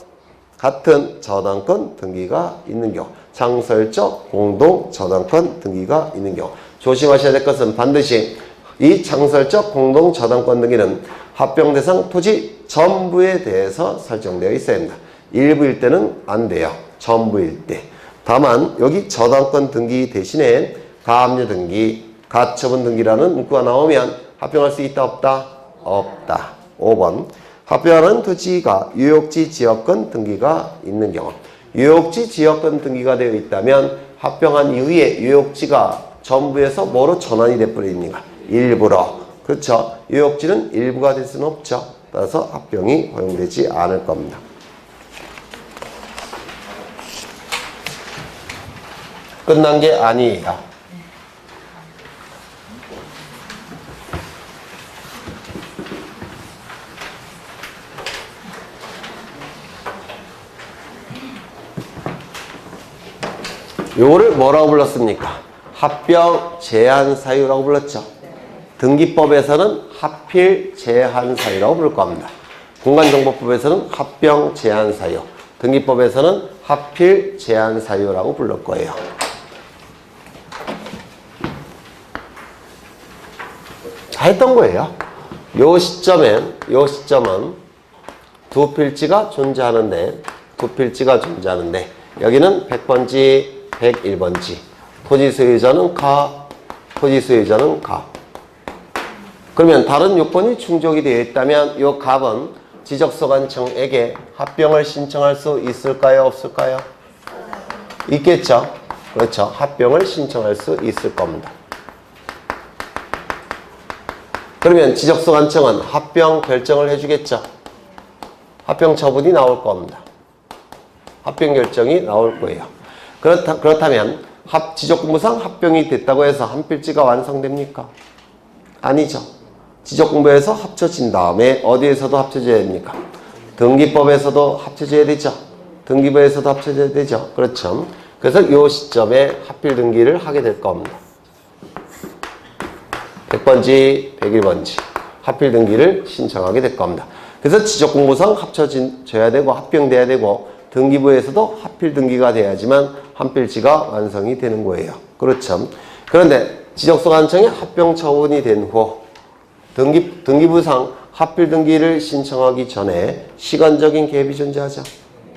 같은 저당권 등기가 있는 경우 창설적 공동 저당권 등기가 있는 경우 조심하셔야 될 것은 반드시 이 창설적 공동 저당권 등기는 합병 대상 토지 전부에 대해서 설정되어 있어야 합니다. 일부일 때는 안 돼요. 전부일 때. 다만 여기 저당권 등기 대신에 가압류 등기, 가처분 등기라는 문구가 나오면 합병할 수 있다 없다? 없다. 5번 합병하는 토지가 유역지 지역권 등기가 있는 경우 유역지 지역권 등기가 되어 있다면 합병한 이후에 유역지가 전부에서 뭐로 전환이 돼버립니까? 일부로. 그렇죠. 유역지는 일부가 될 수는 없죠. 따라서 합병이 허용되지 않을 겁니다. 끝난 게 아니에요. 요거를 뭐라고 불렀습니까? 합병 제한 사유라고 불렀죠. 등기법에서는 하필 제한 사유라고 부를 겁니다. 공간정보법에서는 합병 제한 사유, 등기법에서는 하필 제한 사유라고 부를 거예요. 다 했던 거예요. 요 시점은 두 필지가 존재하는데 여기는 100번지 101번지 토지 소유자는 가. 그러면 다른 요건이 충족이 되어 있다면 요 갑은 지적소관청에게 합병을 신청할 수 있을까요? 없을까요? 있겠죠. 그렇죠. 합병을 신청할 수 있을 겁니다. 그러면 지적소관청은 합병 결정을 해주겠죠. 합병 처분이 나올 겁니다. 합병 결정이 나올 거예요. 그렇다면 지적공부상 합병이 됐다고 해서 한필지가 완성됩니까? 아니죠. 지적공부에서 합쳐진 다음에 어디에서도 합쳐져야 됩니까? 등기법에서도 합쳐져야 되죠. 등기부에서도 합쳐져야 되죠. 그렇죠. 그래서 이 시점에 합필 등기를 하게 될 겁니다. 100번지, 101번지 합필 등기를 신청하게 될 겁니다. 그래서 지적공부상 합쳐져야 되고 합병돼야 되고 등기부에서도 합필 등기가 돼야지만 한필지가 완성이 되는 거예요. 그렇죠. 그런데 지적소관청에 합병 처분이 된 후 등기부상 합필 등기를 신청하기 전에 시간적인 갭이 존재하죠.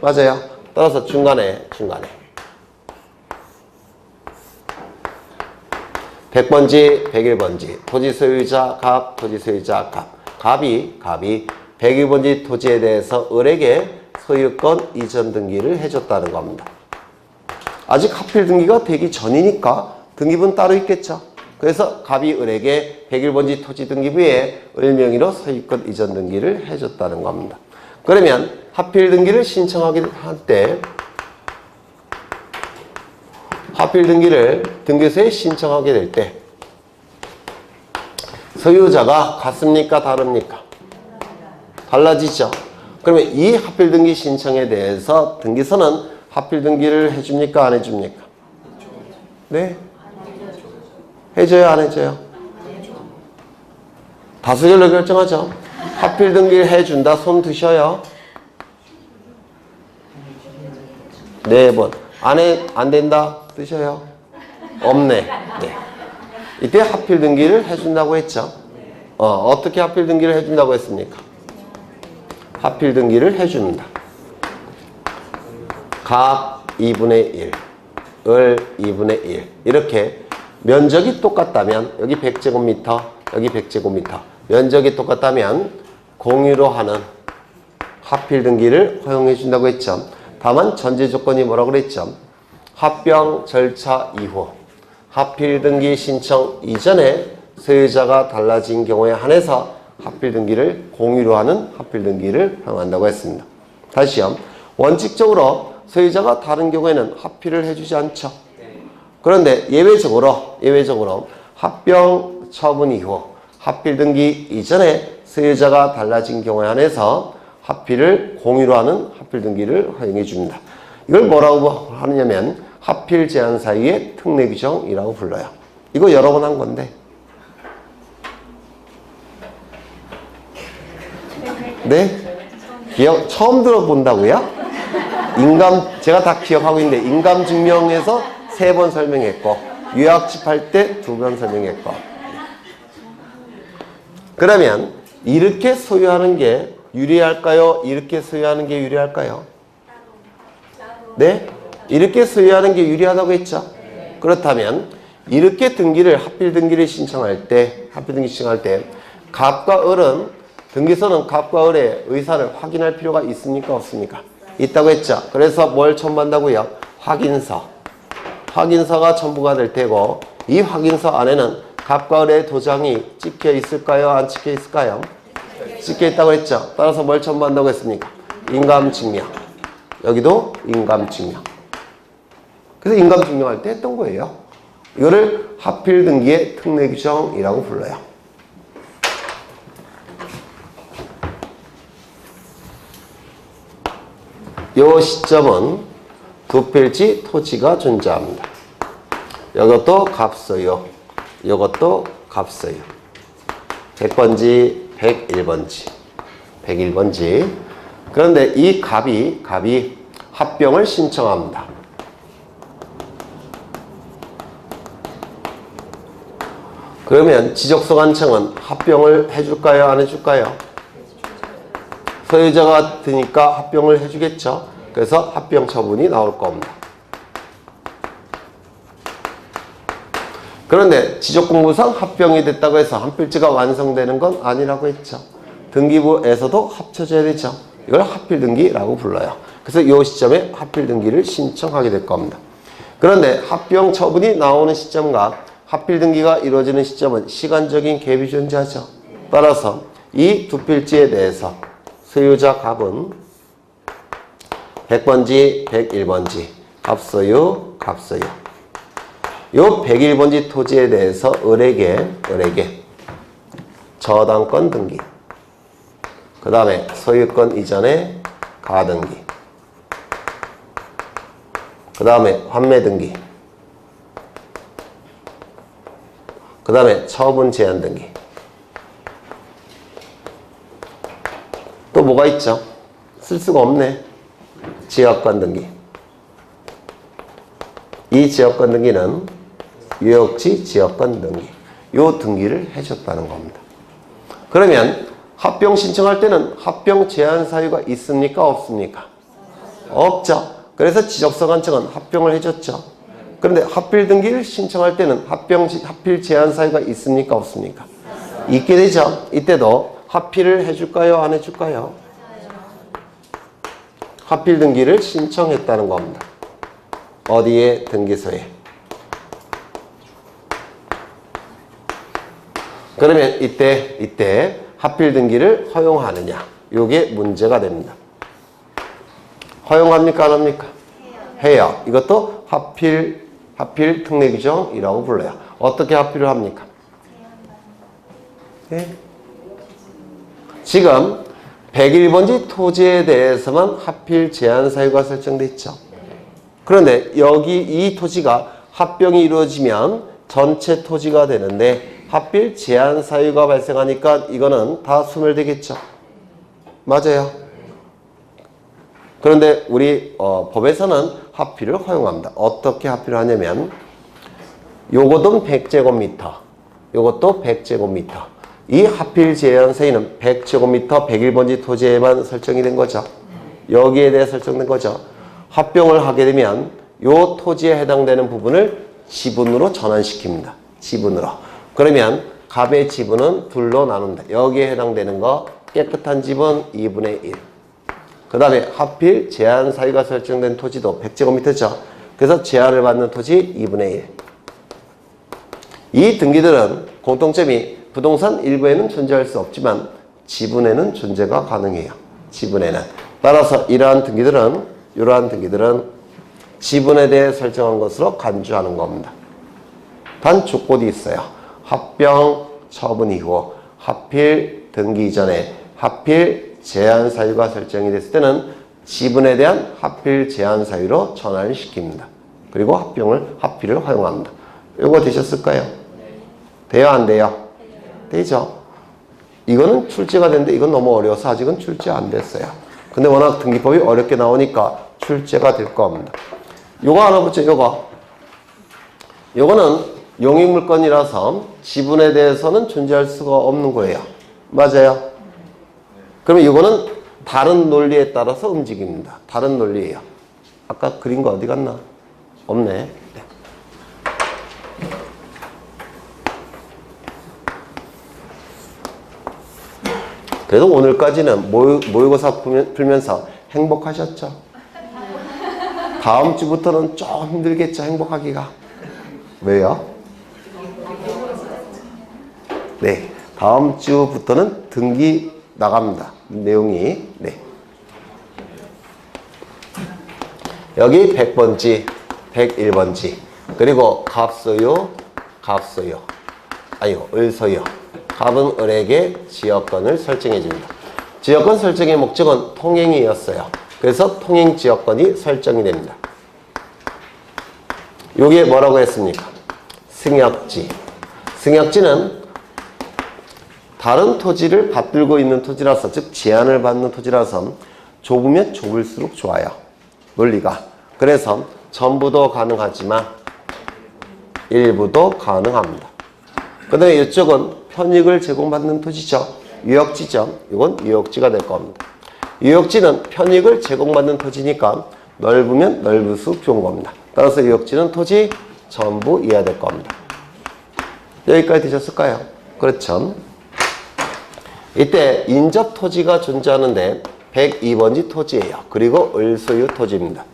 맞아요. 따라서 중간에 100번지, 101번지 토지 소유자 갑, 토지 소유자 갑. 갑이 101번지 토지에 대해서 을에게 소유권 이전 등기를 해줬다는 겁니다. 아직 합필 등기가 되기 전이니까 등기부는 따로 있겠죠. 그래서 갑이 을에게 101번지 토지 등기부에 을 명의로 소유권 이전 등기를 해줬다는 겁니다. 그러면 합필 등기를 신청하게 할 때 합필 등기를 등기소에 신청하게 될 때 소유자가 같습니까? 다릅니까? 달라지죠. 그러면 이 합필 등기 신청에 대해서 등기소는 합필 등기를 해줍니까? 안 해줍니까? 네? 해줘요? 안 해줘요? 다수결로 결정하죠. 합필 등기를 해준다. 손 드셔요. 4번. 안 된다. 드셔요. 없네. 네. 이때 합필 등기를 해준다고 했죠. 어떻게 합필 등기를 해준다고 했습니까? 합필 등기를 해줍니다. 갑 2분의 1, 을 2분의 1 이렇게 면적이 똑같다면 여기 100제곱미터, 여기 100제곱미터 면적이 똑같다면 공유로 하는 합필 등기를 허용해 준다고 했죠. 다만 전제 조건이 뭐라고 그랬죠? 합병 절차 이후 합필 등기 신청 이전에 소유자가 달라진 경우에 한해서 합필 등기를 공유로 하는 합필 등기를 허용한다고 했습니다. 다시요. 원칙적으로 소유자가 다른 경우에는 합필을 해주지 않죠. 그런데 예외적으로 합병 처분 이후 합필 등기 이전에 소유자가 달라진 경우에 한해서 합필을 공유로 하는 합필 등기를 허용해 줍니다. 이걸 뭐라고 하느냐면 합필 제한 사유의 특례 규정이라고 불러요. 이거 여러 번 한 건데. 네? 처음 들어본다고요? 제가 다 기억하고 있는데 인감증명에서 3번 설명했고 유학집할 때 2번 설명했고. 그러면 이렇게 소유하는 게 유리할까요? 이렇게 소유하는 게 유리할까요? 네? 이렇게 소유하는 게 유리하다고 했죠? 그렇다면 이렇게 합필 등기를 신청할 때 갑과 을은 등기소는 갑과 을의 의사를 확인할 필요가 있습니까? 없습니까? 있다고 했죠. 그래서 뭘 첨부한다고요? 확인서가 첨부가 될 테고 이 확인서 안에는 갑과 을의 도장이 찍혀 있을까요? 안 찍혀 있을까요? 찍혀 있다고 했죠. 따라서 뭘 첨부한다고 했습니까? 인감증명. 여기도 인감증명. 그래서 인감증명할 때 했던 거예요. 이거를 합필 등기의 특례 규정이라고 불러요. 이 시점은 두 필지 토지가 존재합니다. 이것도 값소유, 이것도 값소유. 100번지, 101번지. 그런데 이 갑이 합병을 신청합니다. 그러면 지적소관청은 합병을 해줄까요? 안 해줄까요? 소유자가 드니까 합병을 해주겠죠. 그래서 합병 처분이 나올 겁니다. 그런데 지적공부상 합병이 됐다고 해서 한필지가 완성되는 건 아니라고 했죠. 등기부에서도 합쳐져야 되죠. 이걸 합필 등기라고 불러요. 그래서 이 시점에 합필 등기를 신청하게 될 겁니다. 그런데 합병 처분이 나오는 시점과 합필 등기가 이루어지는 시점은 시간적인 갭이 존재하죠. 따라서 이 두 필지에 대해서 소유자 갑은 100번지, 101번지, 값소유, 값소유. 요 101번지 토지에 대해서 을에게 저당권 등기. 그 다음에 소유권 이전에 가등기. 그 다음에 환매 등기. 그 다음에 처분 제한 등기. 또 뭐가 있죠? 쓸 수가 없네. 지역권 등기. 이 지역권 등기는 유역지 지역권 등기. 요 등기를 해줬다는 겁니다. 그러면 합병 신청할 때는 합병 제한 사유가 있습니까? 없습니까? 없죠. 그래서 지적서관청은 합병을 해줬죠. 그런데 합필 등기를 신청할 때는 합필 제한 사유가 있습니까? 없습니까? 있게 되죠. 이때도 합필을 해줄까요? 안 해줄까요? 합필 등기를 신청했다는 겁니다. 어디에? 등기소에. 그러면 이때 합필 등기를 허용하느냐? 요게 문제가 됩니다. 허용합니까? 안 합니까? 해요. 이것도 합필 특례 규정이라고 불러요. 어떻게 합필을 합니까? 네. 지금 101번지 토지에 대해서만 합필 제한 사유가 설정돼 있죠. 그런데 여기 이 토지가 합병이 이루어지면 전체 토지가 되는데 합필 제한 사유가 발생하니까 이거는 다 소멸되겠죠. 맞아요. 그런데 우리 법에서는 합필을 허용합니다. 어떻게 합필을 하냐면 요것도 100제곱미터, 요것도 100제곱미터. 이 합필 제한 사유는 100제곱미터 101번지 토지에만 설정이 된 거죠. 여기에 대해 설정된 거죠. 합병을 하게 되면 요 토지에 해당되는 부분을 지분으로 전환시킵니다. 지분으로. 그러면 갑의 지분은 둘로 나눈다. 여기에 해당되는 거 깨끗한 지분 2분의 1. 그 다음에 하필 제한 사유가 설정된 토지도 100제곱미터죠. 그래서 제한을 받는 토지 2분의 1. 이 등기들은 공통점이 부동산 일부에는 존재할 수 없지만 지분에는 존재가 가능해요. 지분에는. 따라서 이러한 등기들은 지분에 대해 설정한 것으로 간주하는 겁니다. 단 조건이 있어요. 합병 처분 이후 하필 등기 이전에 하필 제한 사유가 설정이 됐을 때는 지분에 대한 하필 제한 사유로 전환을 시킵니다. 그리고 합필을 허용합니다. 이거 되셨을까요? 돼요? 안 돼요? 되죠? 이거는 출제가 됐는데 이건 너무 어려워서 아직은 출제 안 됐어요. 근데 워낙 등기법이 어렵게 나오니까 출제가 될 겁니다. 요거 하나 보죠. 요거는 용익물건이라서 지분에 대해서는 존재할 수가 없는 거예요. 맞아요? 그러면 이거는 다른 논리에 따라서 움직입니다. 다른 논리예요. 아까 그린 거 어디 갔나? 없네. 네. 그래도 오늘까지는 모의고사 풀면서 행복하셨죠? 다음 주부터는 좀 힘들겠죠, 행복하기가. 왜요? 네, 다음 주부터는 등기 나갑니다. 내용이. 네. 여기 100번지, 101번지, 그리고 갑소유, 을소유. 갑은 을에게 지역권을 설정해 줍니다. 지역권 설정의 목적은 통행이었어요. 그래서 통행지역권이 설정이 됩니다. 요게 뭐라고 했습니까? 승역지. 승역지는 다른 토지를 받들고 있는 토지라서, 즉 제한을 받는 토지라서 좁으면 좁을수록 좋아요. 논리가. 그래서 전부도 가능하지만 일부도 가능합니다. 그 다음에 이쪽은 편익을 제공받는 토지죠. 유역지죠. 이건 유역지가 될 겁니다. 유역지는 편익을 제공받는 토지니까 넓으면 넓을수록 좋은 겁니다. 따라서 유역지는 토지 전부 이해야 될 겁니다. 여기까지 되셨을까요? 그렇죠. 이때 인접 토지가 존재하는데 102번지 토지예요. 그리고 을소유 토지입니다.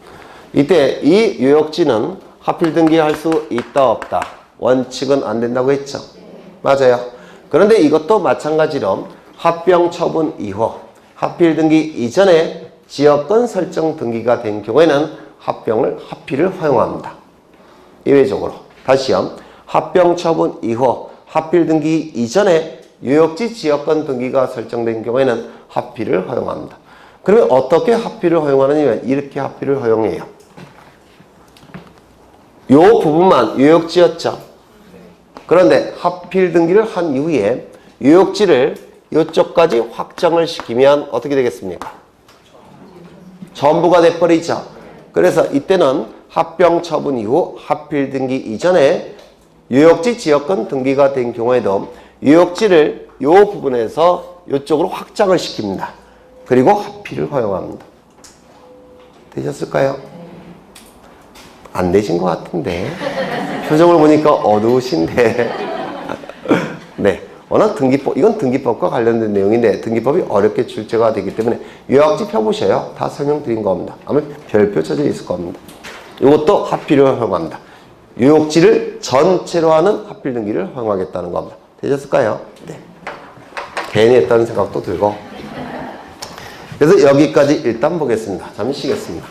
이때 이 유역지는 하필 등기할 수 있다 없다. 원칙은 안 된다고 했죠. 맞아요. 그런데 이것도 마찬가지로 합병 처분 이후 하필 등기 이전에 지역권 설정 등기가 된 경우에는 합병을 허용합니다. 예외적으로 다시요. 합병 처분 이후 합필 등기 이전에 유역지 지역권 등기가 설정된 경우에는 합필을 허용합니다. 그러면 어떻게 합필을 허용하느냐면 이렇게 합필을 허용해요. 요 부분만 유역지였죠. 그런데 합필 등기를 한 이후에 유역지를 이쪽까지 확정을 시키면 어떻게 되겠습니까? 전부가 돼버리죠. 그래서 이때는 합병 처분 이후 합필 등기 이전에 유역지 지역권 등기가 된 경우에도 유역지를 이 부분에서 이쪽으로 확장을 시킵니다. 그리고 합필을 허용합니다. 되셨을까요? 안 되신 것 같은데 표정을 보니까 어두우신데 네, 워낙 등기법, 이건 등기법과 관련된 내용인데 등기법이 어렵게 출제가 되기 때문에 유역지 펴보셔요. 다 설명드린 겁니다. 아마 별표 쳐져 있을 겁니다. 이것도 합필을 허용합니다. 유역지를 전체로 하는 합필 등기를 허용하겠다는 겁니다. 되셨을까요? 네. 괜히 했다는 생각도 들고. 그래서 여기까지 일단 보겠습니다. 잠시 쉬겠습니다.